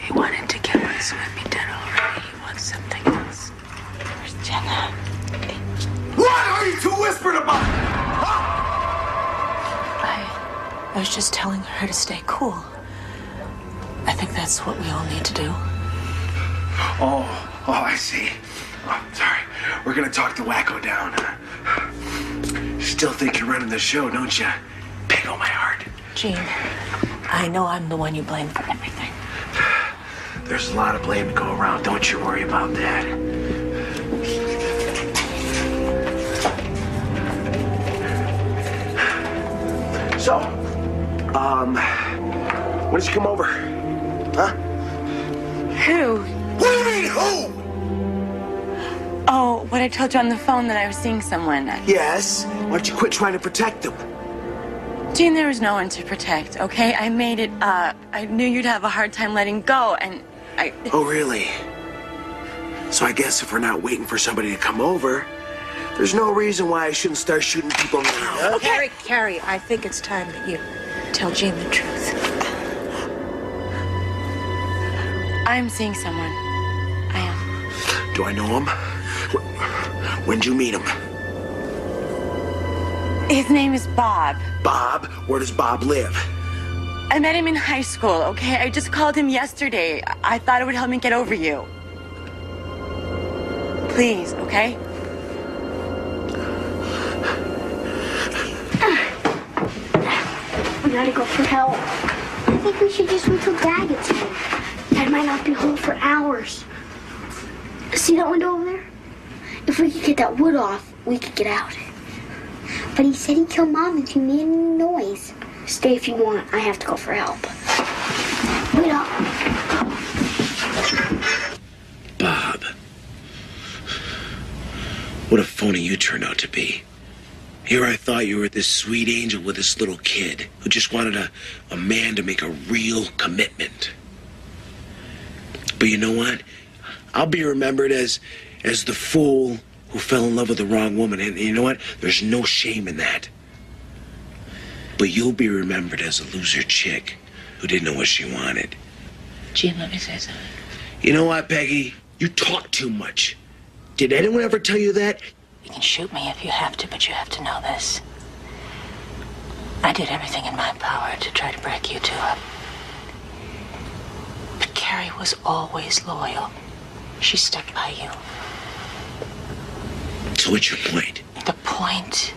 He wanted to kill us, so we'd be dead already. He wants something else. Where's Jenna? What are you two whispering about? I was just telling her to stay cool. I think that's what we all need to do. Oh, I see. Oh, sorry. We're gonna talk the wacko down. Still think you're running the show, don't you? Pig on my heart. Jean, I know I'm the one you blame for everything. There's a lot of blame to go around. Don't you worry about that. So, when did you come over? Huh? Who? What do you mean, who? Oh, what I told you on the phone that I was seeing someone. Yes. Why don't you quit trying to protect them? Jean, there was no one to protect, okay? I made it up. I knew you'd have a hard time letting go, and I... Oh, really? So I guess if we're not waiting for somebody to come over, there's no reason why I shouldn't start shooting people now. Okay. Carrie, I think it's time that you tell Jean the truth. I'm seeing someone. I am. Do I know him? When'd you meet him? His name is Bob. Bob? Where does Bob live? I met him in high school, okay? I just called him yesterday. I thought it would help me get over you. Please, okay? We gotta go for help. I think we should just wait till Dad gets home. Dad might not be home for hours. See that window over there? If we could get that wood off, we could get out. But he said he'd kill Mom if you made any noise. Stay if you want. I have to go for help. Wait up. Bob. What a phony you turned out to be. Here I thought you were this sweet angel with this little kid who just wanted a man to make a real commitment. But you know what? I'll be remembered as the fool who fell in love with the wrong woman. And you know what? There's no shame in that. But you'll be remembered as a loser chick who didn't know what she wanted. Gene, let me say something. You know what, Peggy? You talk too much. Did anyone ever tell you that? You can shoot me if you have to, but you have to know this. I did everything in my power to try to break you two up. But Carrie was always loyal. She stuck by you. So what's your point? The point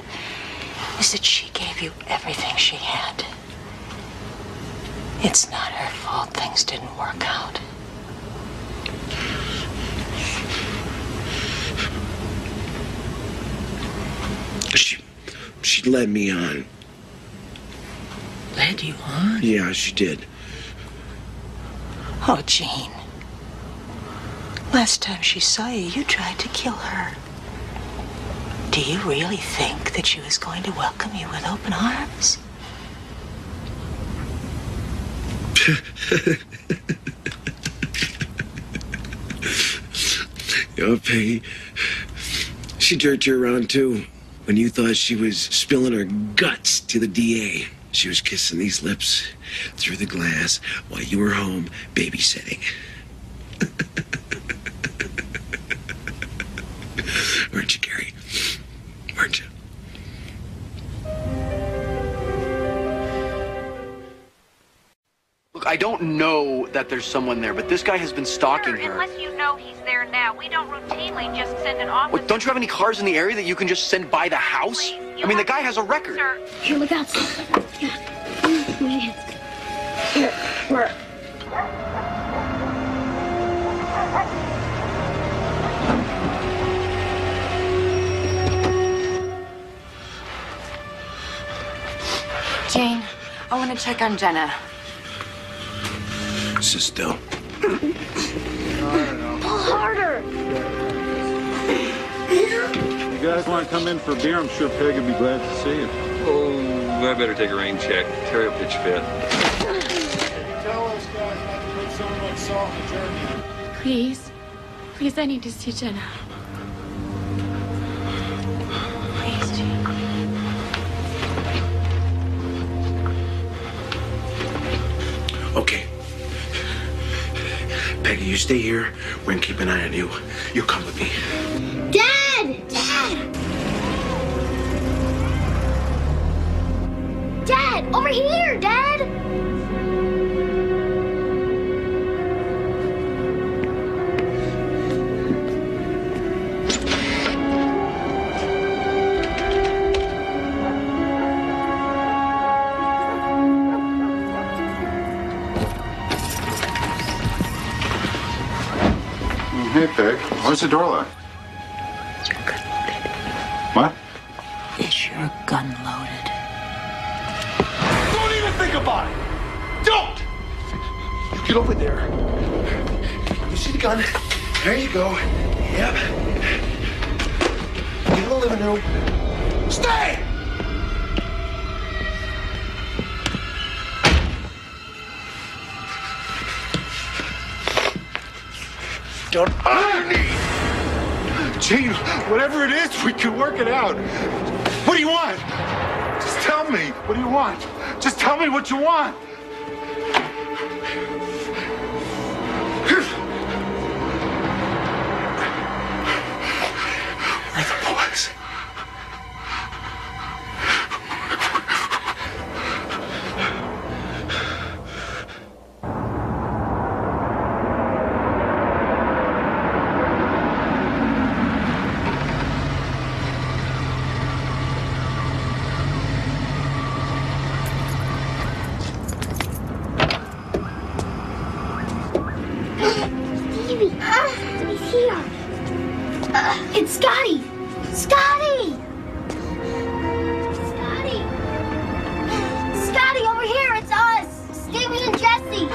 is that she gave you everything she had. It's not her fault things didn't work out. She led me on. Led you on? Yeah, she did. Oh, Jean. Last time she saw you, you tried to kill her. Do you really think that she was going to welcome you with open arms? Oh, Peggy. She jerked you around, too. When you thought she was spilling her guts to the DA. She was kissing these lips through the glass while you were home babysitting. Weren't you, Carrie? Weren't you? Look, I don't know that there's someone there, but this guy has been stalking her. Unless you know he's there now. We don't routinely just send an officer. What, don't you have any cars in the area that you can just send by the house? I mean, the guy has a record. Here, look out. Here, where? Jane, I want to check on Jenna. Sit still. Pull harder. You guys want to come in for a beer? I'm sure Peg would be glad to see you. Oh, I better take a rain check. Terry will pitch fit. Tell us guys not to put so much salt in the jerky. Please. Please, I need to see Jenna. Please, Jean. Okay. Peggy, you stay here. We're gonna keep an eye on you. You come with me. Dad! Dad! Dad! Over here, Dad! Hey, Peg. Where's the door locked? Is your gun loaded? What? Is your gun loaded? Don't even think about it! Don't! You get over there. You see the gun? There you go. Yep. Get in the living room. Stay! Don't underneath! Gene, whatever it is, we can work it out. What do you want? Just tell me. What do you want? Just tell me what you want. Where are the boys? Stevie, he's here. It's Scotty. Scotty! Scotty! Scotty, over here, it's us! Stevie and Jesse!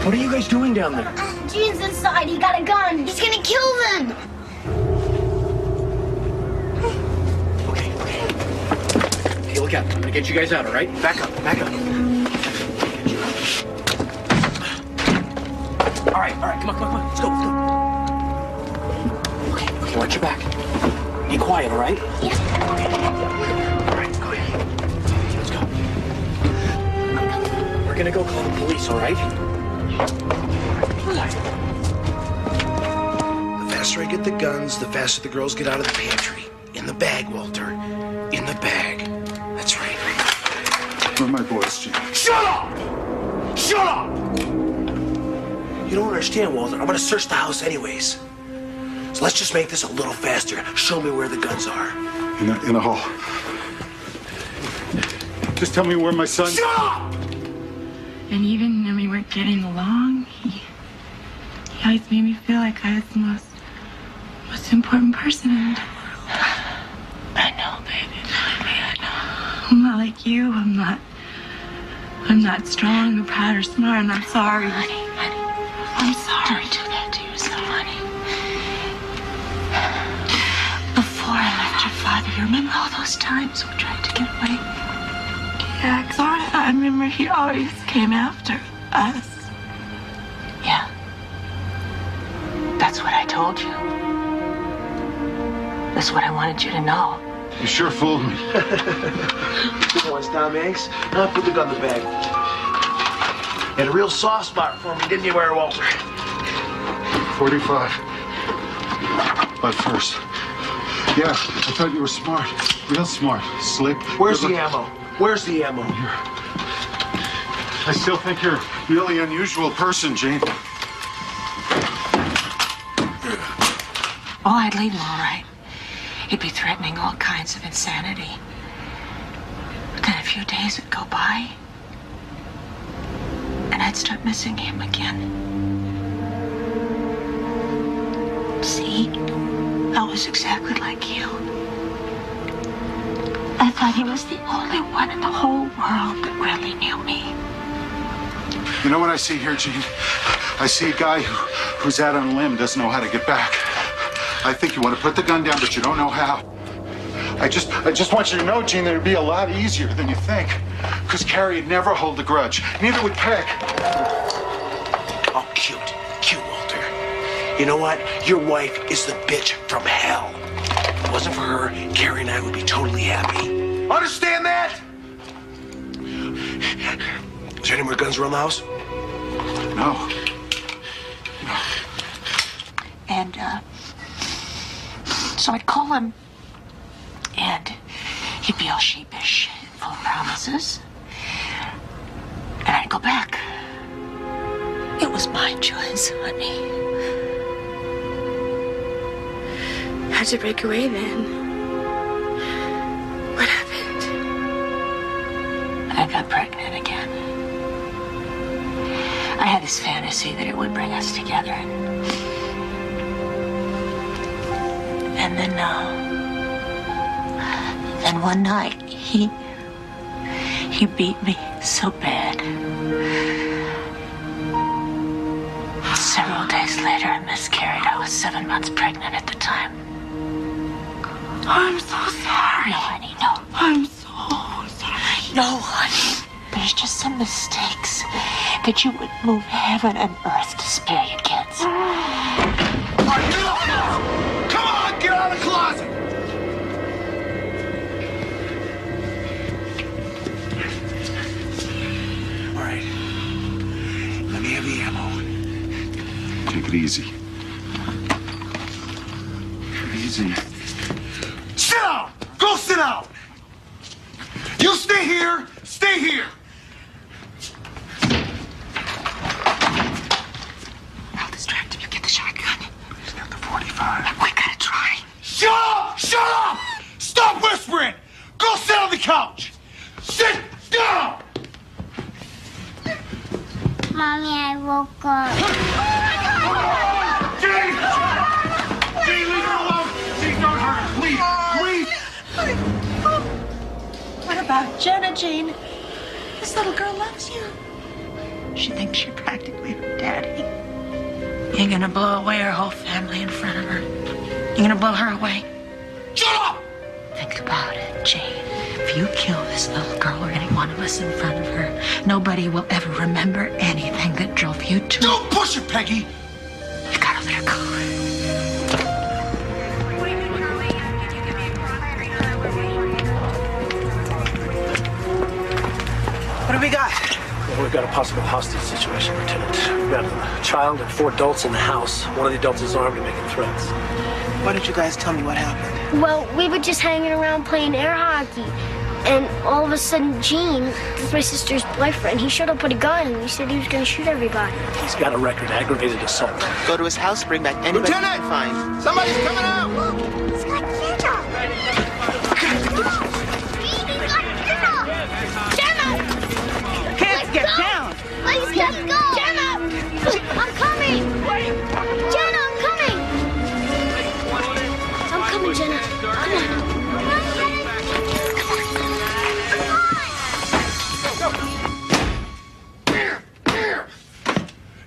What are you guys doing down there? Gene's inside, he got a gun. He's gonna kill them! Okay, look out. I'm gonna get you guys out, all right? Back up. All right, come on. Let's go. Okay, watch your back. Be quiet, all right? Yeah. All right, go ahead. Let's go. We're gonna go call the police, all right? The faster I get the guns, the faster the girls get out of the pantry. In the bag, Walter. In the bag. That's right. Where are my boys, Gene? Shut up! You don't understand, Walter. I'm gonna search the house anyways. So let's just make this a little faster. Show me where the guns are. In the hall. Just tell me where my son... Shut up! And even when we weren't getting along, he always made me feel like I was the most important person in the world. I know, baby. I know. I'm not like you. I'm not strong or proud or smart, and I'm sorry. Honey. I'm sorry. Don't do that to yourself, honey. Before I left your father, you remember all those times we tried to get away? Yeah, 'cause I remember he always came after us. Yeah. That's what I told you. That's what I wanted you to know. You sure fooled me. Good ones, Tom Hanks. Now put the gun in the bag. Had a real soft spot for me, didn't you, Walter? 45. But first. Yeah, I thought you were smart. Real smart. Slick. Where's the ammo? I still think you're a really unusual person, Gene. Oh, I'd leave him all right. He'd be threatening all kinds of insanity. But then a few days would go by, and I'd start missing him again. See? I was exactly like you. I thought he was the only one in the whole world that really knew me. You know what I see here, Gene? I see a guy who's out on a limb, doesn't know how to get back. I think you want to put the gun down, but you don't know how. I just want you to know, Gene, that it'd be a lot easier than you think. Because Carrie would never hold a grudge. Neither would Peg. Oh, cute, Walter. You know what? Your wife is the bitch from hell. If it wasn't for her, Carrie and I would be totally happy. Understand that? Is there any more guns around the house? No. And, so I'd call him, and he'd be all sheepish, full of promises. And I'd go back. It was my choice, honey. How'd you break away then? What happened? I got pregnant again. I had this fantasy that it would bring us together. And then one night, he beat me so bad. Several days later, I miscarried. I was 7 months pregnant at the time. I'm so sorry. No, honey, no. I'm so sorry. No, honey. There's just some mistakes that you would move heaven and earth to spare your kids. Come on, get out of the closet! All right. Let me have the ammo. Take it easy. Easy. Sit down! Go sit down! You stay here! Stay here! I'll distract him. You get the shotgun. He's got the 45. We gotta try. Shut up! Shut up! Stop whispering! Go sit on the couch! Sit Mommy, I woke up. Jane! Jane, leave her alone! Jane, don't hurt her, please! What about Jenna, Jane? This little girl loves you. She thinks you're practically her daddy. You're gonna blow away her whole family in front of her. You're gonna blow her away. Shut up! Think about it, Jane. If you kill this little girl or any one of us in front of her, nobody will ever remember anything that drove you to... Don't push it, Peggy! You gotta let her go. What do we got? Well, we've got a possible hostage situation, Lieutenant. We've got a child and 4 adults in the house. One of the adults is armed and making threats. Why don't you guys tell me what happened? Well, we were just hanging around playing air hockey. And all of a sudden, Gene, that's my sister's boyfriend, he showed up with a gun and he said he was going to shoot everybody. He's got a record, aggravated assault. Go to his house, bring back anybody you can find. Somebody's coming out! He's got Jenna! Jenna! Kids, get down! Please, let's go! Jenna! I'm coming! Jenna, I'm coming! I'm coming, Jenna. Come on.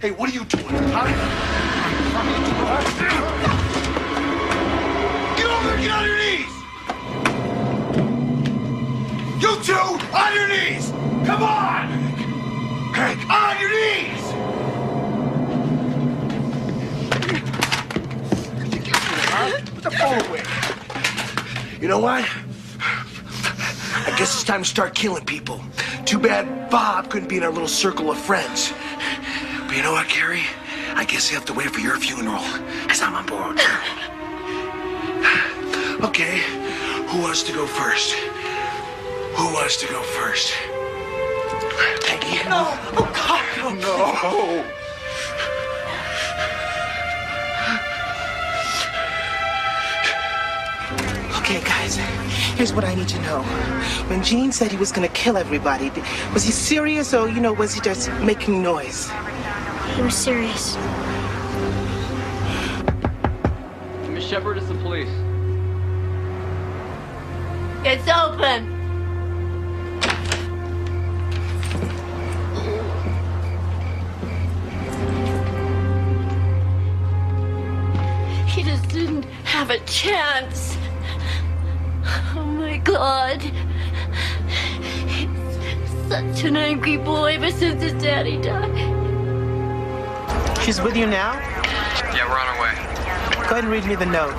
Hey, what are you doing? Huh? Get over there, get on your knees! You two, on your knees! Come on! Hank, on your knees! Put the phone away. You know what? I guess it's time to start killing people. Too bad Bob couldn't be in our little circle of friends. But you know what, Carrie? I guess you have to wait for your funeral, because I'm on board too. Okay, who wants to go first? Who wants to go first? Peggy? No! Oh, God! No! Okay, guys, here's what I need to know. When Gene said he was going to kill everybody, was he serious or, was he just making noise? He was serious. Miss Shepard, it's the police. It's open. He just didn't have a chance. Oh my God. He's such an angry boy ever since his daddy died. She's with you now? Yeah, we're on our way. Go ahead and read me the note.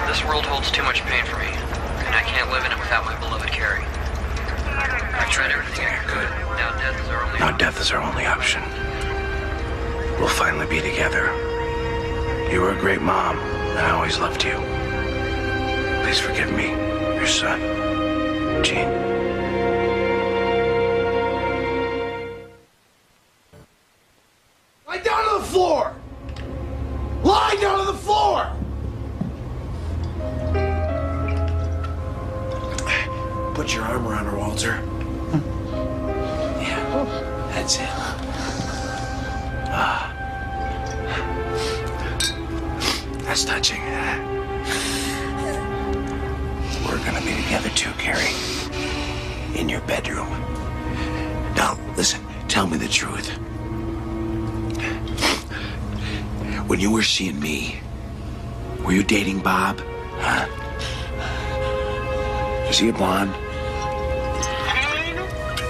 This world holds too much pain for me, and I can't live in it without my beloved Carrie. I've tried everything I could. Now death is our only Now death is our only option. We'll finally be together. You were a great mom, and I always loved you. Please forgive me, your son, Gene. Lie down on the floor! Lie down on the floor! Put your arm around her, Walter. Yeah, that's it. That's touching. We're gonna be together too, Carrie. In your bedroom. Now, listen, tell me the truth. When you were seeing me, were you dating Bob? Huh? Is he a blonde?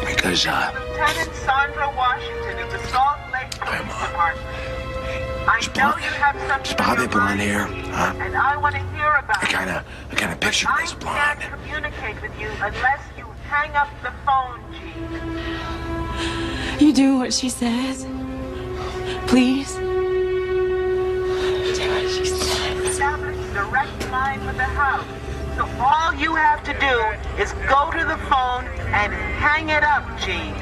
Because, Lieutenant Sandra Washington of the Salt Lake Police Department. I know you have something does Bob have blonde hair? Huh? and I want to hear about I kinda pictured him as blonde. I can't communicate with you unless you hang up the phone, Gene. You do what she says. Please. Do what she says. Establish direct line with the house. So all you have to do is go to the phone and hang it up, Gene.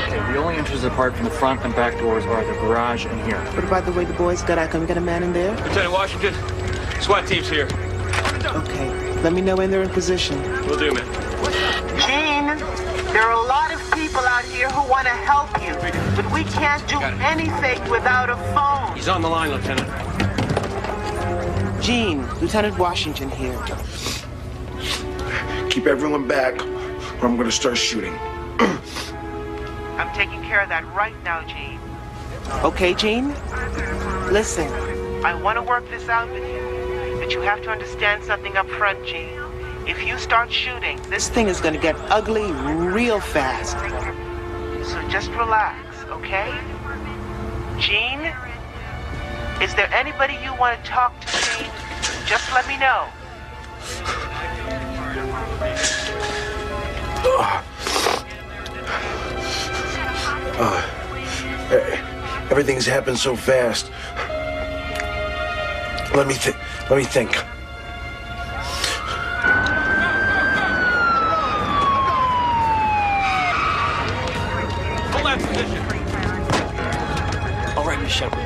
Okay, the only entrances apart from the front and back doors are the garage and here. What about the way the boys got out? Can we get a man in there? Lieutenant Washington, SWAT team's here. Okay, let me know when they're in position. Will do, man. Gene, there are a lot of people out here who want to help you, but We can't do anything without a phone. He's on the line, Lieutenant. Gene, Lieutenant Washington here. Keep everyone back, or I'm gonna start shooting. I'm taking care of that right now, Gene. Okay, Gene? Listen. I want to work this out with you, but you have to understand something up front, Gene. If you start shooting, This thing is gonna get ugly real fast. so just relax, okay? Gene, is there anybody you want to talk to, Gene? Just let me know. Everything's happened so fast. Let me think. Hold that position. All right, Miss Shepard.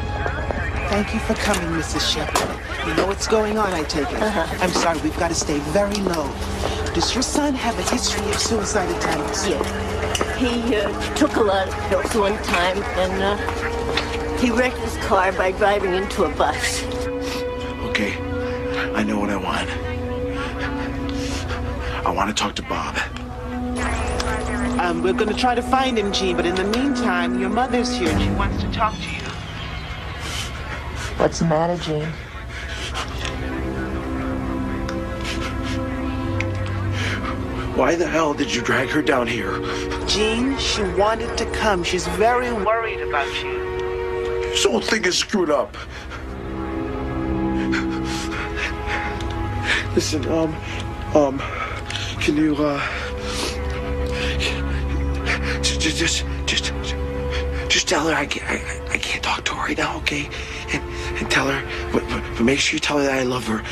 Thank you for coming, Mrs. Shepard. You know what's going on, I take it. I'm sorry, we've got to stay very low. Does your son have a history of suicide attempts? Yeah. He took a lot of pills one time, and he wrecked his car by driving into a bus. Okay, I know what I want. I want to talk to Bob. We're going to try to find him, Gene, but in the meantime, your mother's here and she wants to talk to you. What's the matter, Gene? Why the hell did you drag her down here? Gene, she wanted to come. She's very worried about you. This whole thing is screwed up. Listen, can you, just tell her I can't talk to her right now, okay? And tell her, but make sure you tell her that I love her,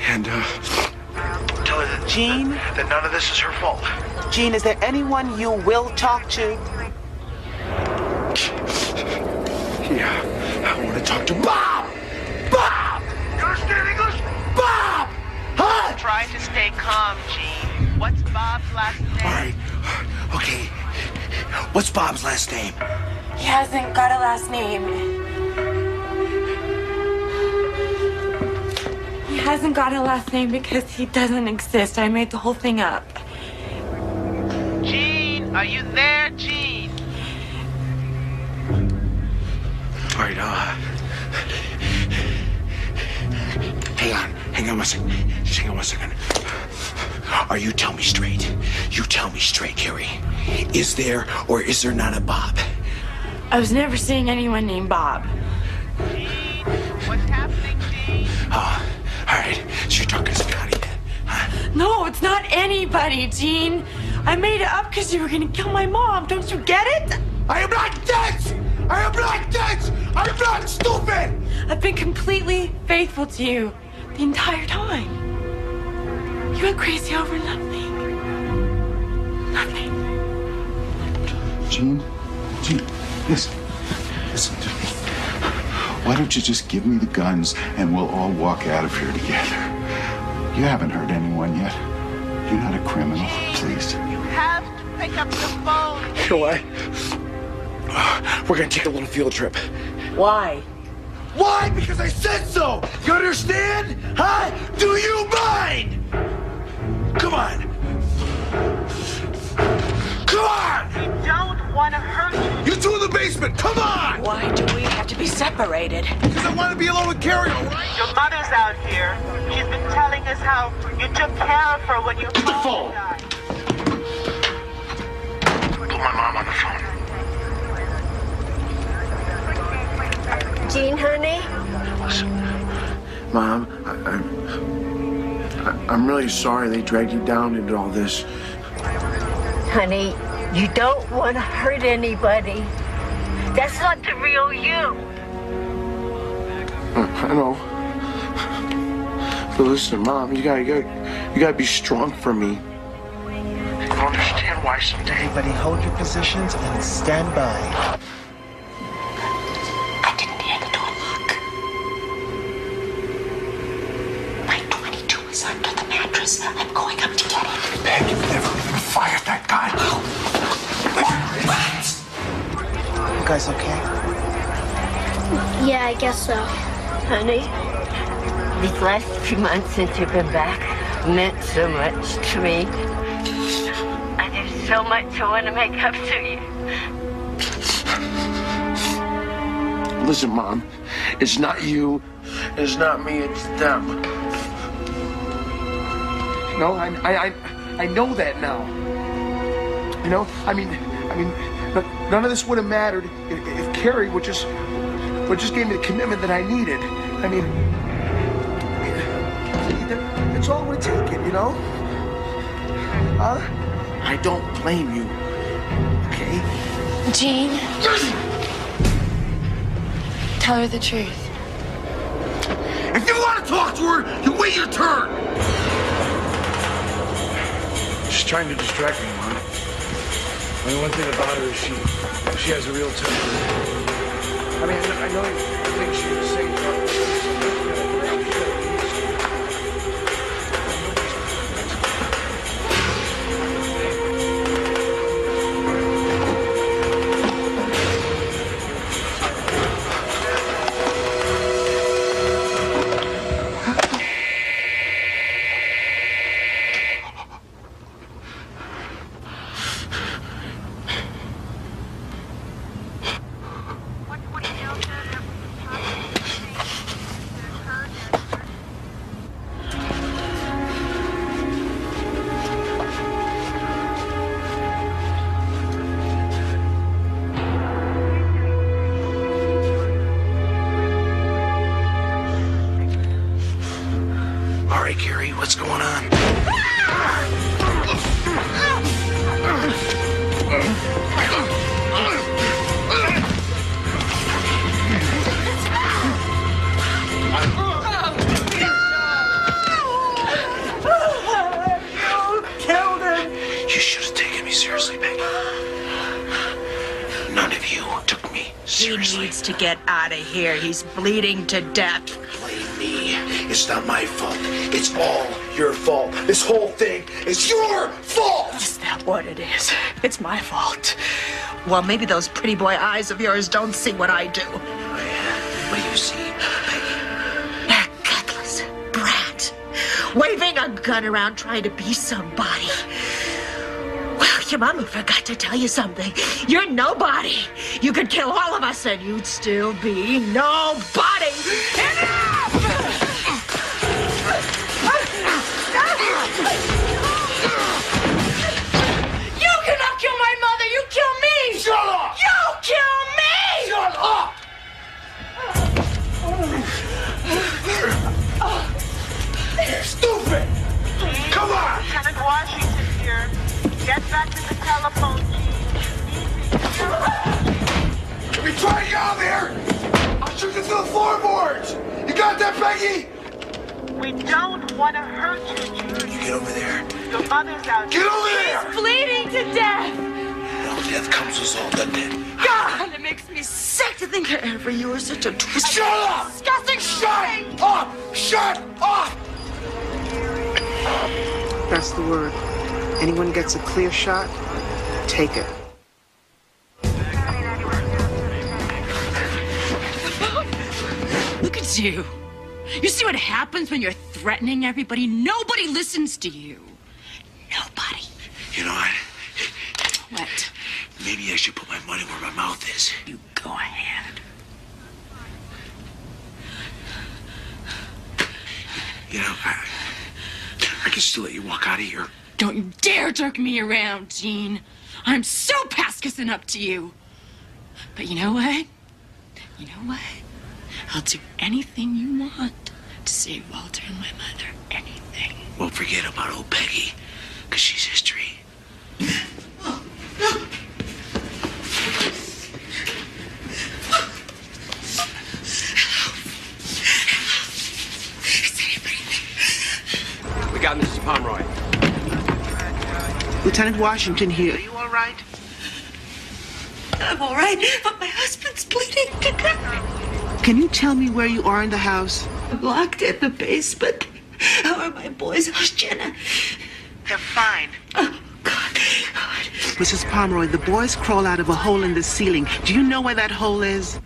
and, tell her that, Gene? That none of this is her fault. Gene, is there anyone you will talk to? Yeah, I want to talk to Bob! Bob! You understand English? Bob! Huh? Try to stay calm, Gene. What's Bob's last name? All right, okay. What's Bob's last name? He hasn't got a last name. He hasn't got a last name because he doesn't exist. I made the whole thing up. Gene, are you there, Gene? All right, hang on one second. Just hang on one second. You tell me straight. You tell me straight, Carrie. Is there or is there not a Bob? I was never seeing anyone named Bob. Gene, what's happening, Gene? All right. So you're talking to Scotty then, huh? No, it's not anybody, Gene. I made it up because you were going to kill my mom. Don't you get it? I am not dead! I am not dead! I'm not stupid! I've been completely faithful to you the entire time. You went crazy over nothing. Nothing. Gene, listen to me. Why don't you just give me the guns and we'll all walk out of here together? You haven't hurt anyone yet. You're not a criminal, please. You have to pick up the phone. You know what? We're gonna take a little field trip. Why? Why? Because I said so! You understand? Huh? Do you mind? Come on! Come on! We don't want to hurt you. You two in the basement, come on! Why do we have to be separated? Because I want to be alone with Carrie, all right? Your mother's out here. She's been telling us how you took care of her when your phone died. Put my mom on the phone. Gene, honey? Listen, Mom, I'm really sorry they dragged you down into all this. Honey, you don't want to hurt anybody. That's not the real you. I know. But listen, Mom, you gotta be strong for me. I don't understand why someday. Everybody hold your positions and stand by. I didn't hear the door lock. My 22 is under the mattress. I'm going up to get it. Peg, you never even fired that guy. guys okay? Yeah, I guess so. Honey, these last few months since you've been back meant so much to me. And there's so much I want to make up to you. Listen, Mom, it's not you, it's not me, it's them. No, I know that now. You know, I mean, none of this would have mattered if Carrie would just gave me the commitment that I needed. I mean, that's all it would have taken, you know? I don't blame you, okay? Jean, tell her the truth. If you want to talk to her, you wait your turn. She's trying to distract me, Mom. I mean, one thing about her is she has a real temper. I mean, I know you think she was saying Carrie, what's going on? You killed him! You should have taken me seriously, Peggy. None of you took me seriously. He needs to get out of here. He's bleeding to death. Blame me. It's not my fault. It's all your fault. This whole thing is your fault! Is that what it is? It's my fault. Well, maybe those pretty boy eyes of yours don't see what I do. What do you see, Peggy? That gutless brat. Waving a gun around trying to be somebody. Well, your mama forgot to tell you something. You're nobody. You could kill all of us and you'd still be nobody. Enough! You cannot kill my mother. You kill me. Shut up! You kill me. Shut up! Stupid! Come on! Lieutenant Washington here. Get back to the telephone, If you try to get out there, I'll shoot you through the floorboards! You got that, Peggy? We don't want to hurt you, Jude. You get over there. Your mother's out. Get over there! He's bleeding to death. Well, death comes us all, doesn't it? God, it makes me sick to think that ever you were such a twisted, Shut up! disgusting Shut up! Shut up! That's the word. Anyone gets a clear shot, take it. Look at you. You see what happens when you're threatening everybody? Nobody listens to you. Nobody. You know what? What? Maybe I should put my money where my mouth is. You go ahead. You know, I can still let you walk out of here. Don't you dare jerk me around, Jean. I'm so past kissing up to you. But you know what? You know what? I'll do anything you want to save Walter and my mother. Anything. Well, forget about old Peggy, because she's history. We got Mrs. Pomeroy. Lieutenant Washington here. Are you all right? I'm all right, but my husband's bleeding to death. Can you tell me where you are in the house? I'm locked in the basement. How are my boys? How's Jenna? They're fine. Oh, God. Mrs. Pomeroy, the boys crawl out of a hole in the ceiling. Do you know where that hole is?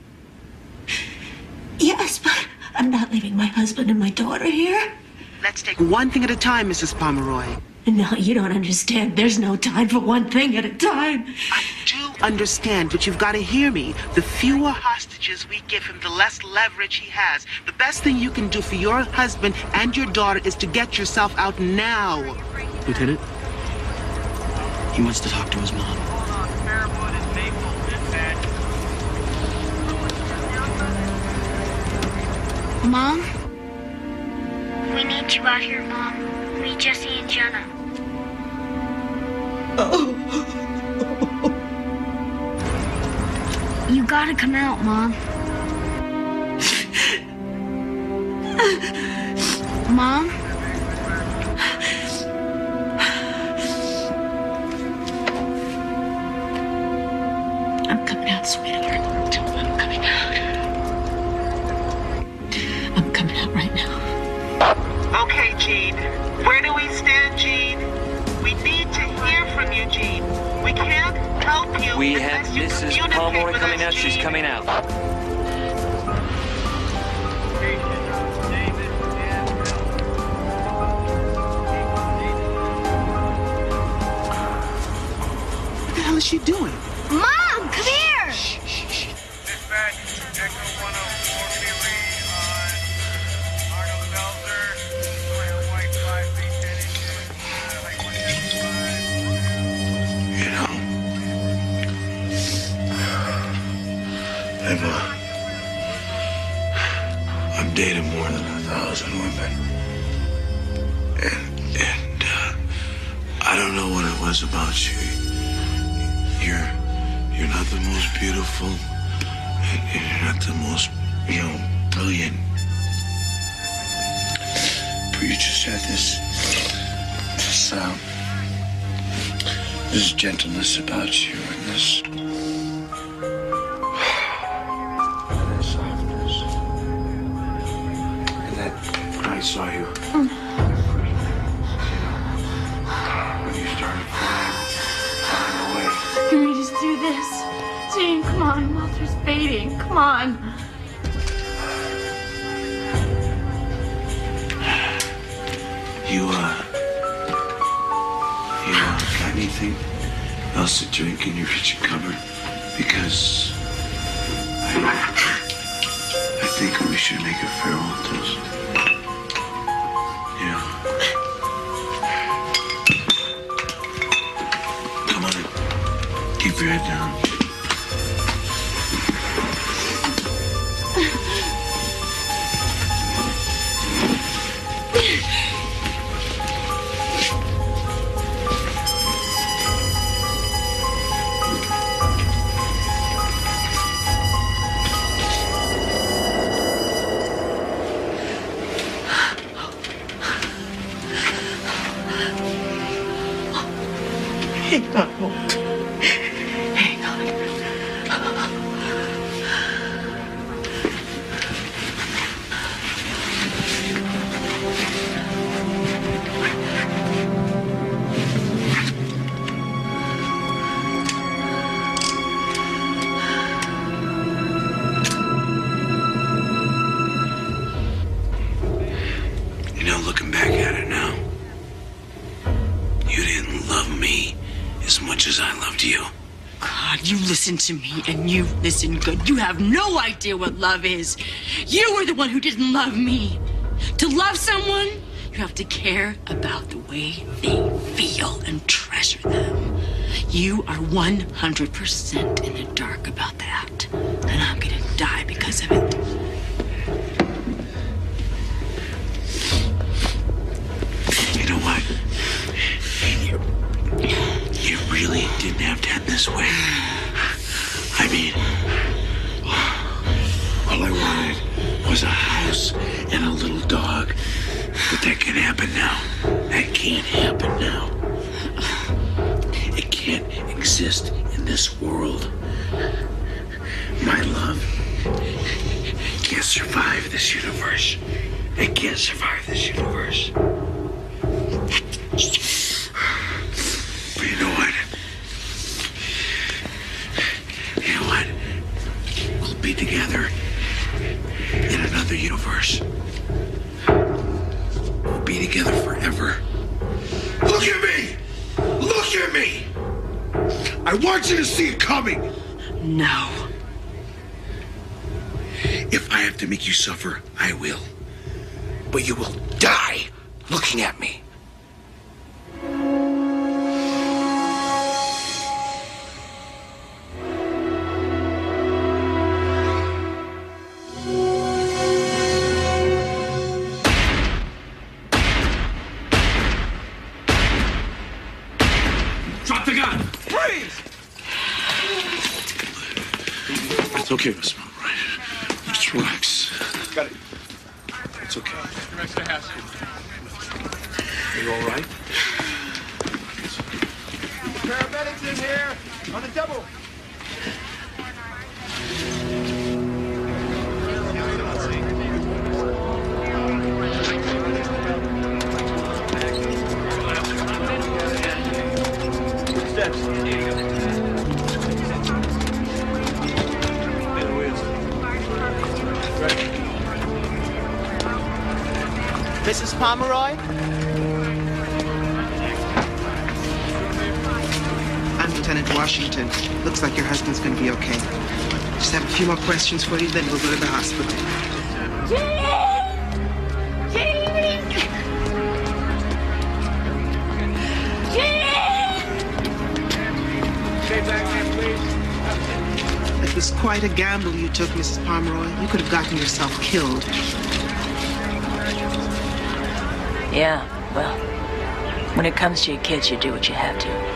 Yes, but I'm not leaving my husband and my daughter here. Let's take one thing at a time, Mrs. Pomeroy. No, you don't understand. There's no time for one thing at a time. I do understand, but you've got to hear me. The fewer hostages we give him, the less leverage he has. The best thing you can do for your husband and your daughter is to get yourself out now. Lieutenant, he wants to talk to his mom. Mom? We need you out here, Mom. Me, Jesse, and Jenna. You gotta come out, Mom. Mom? I'm coming out, sweetheart. Tell them I'm coming out. I'm coming out right now. Okay, Jean. Where do we stand, Jean? We need to hear from you, Jean. We can't help you. We have Mrs. Pomeroy coming out. She's coming out. What the hell is she doing? Mom, come here! You know, I've dated more than 1,000 women. And I don't know what it was about you. You're not the most beautiful, and you're not the most, brilliant. But you just had this gentleness about you, and this softness. And that when I saw you, when you started flying away. Can we just do this? Jane, come on. Walter's fading. Come on. You got anything else to drink in your kitchen cupboard? Because I think we should make a farewell toast. Yeah. Come on. Keep your head down. Hang on, Walter. Hang on. Looking back at it now, you didn't love me as much as I loved you. God, you listen to me and you listen good. You have no idea what love is. You were the one who didn't love me. To love someone, you have to care about the way they feel and treasure them. You are 100% in the dark about that. And I'm gonna die because of it. You know what? You really didn't have to end this way. I mean, all I wanted was a house and a little dog. But that can't happen now. That can't happen now. It can't exist in this world. My love can't survive this universe. It can't survive this universe. But you know what? together in another universe. We'll be together forever. Look at me! Look at me! I want you to see it coming! No. If I have to make you suffer, I will. But you will die looking at me. Drop the gun! Freeze! It's okay, Miss Monroy. Just relax. Got it. It's okay. Are you all right? Paramedics in here on the double. Mrs. Pomeroy? I'm Lieutenant Washington. Looks like your husband's gonna be okay. Just have a few more questions for you, then we'll go to the hospital. It was quite a gamble you took, Mrs. Pomeroy. You could have gotten yourself killed. Yeah, well, when it comes to your kids, you do what you have to.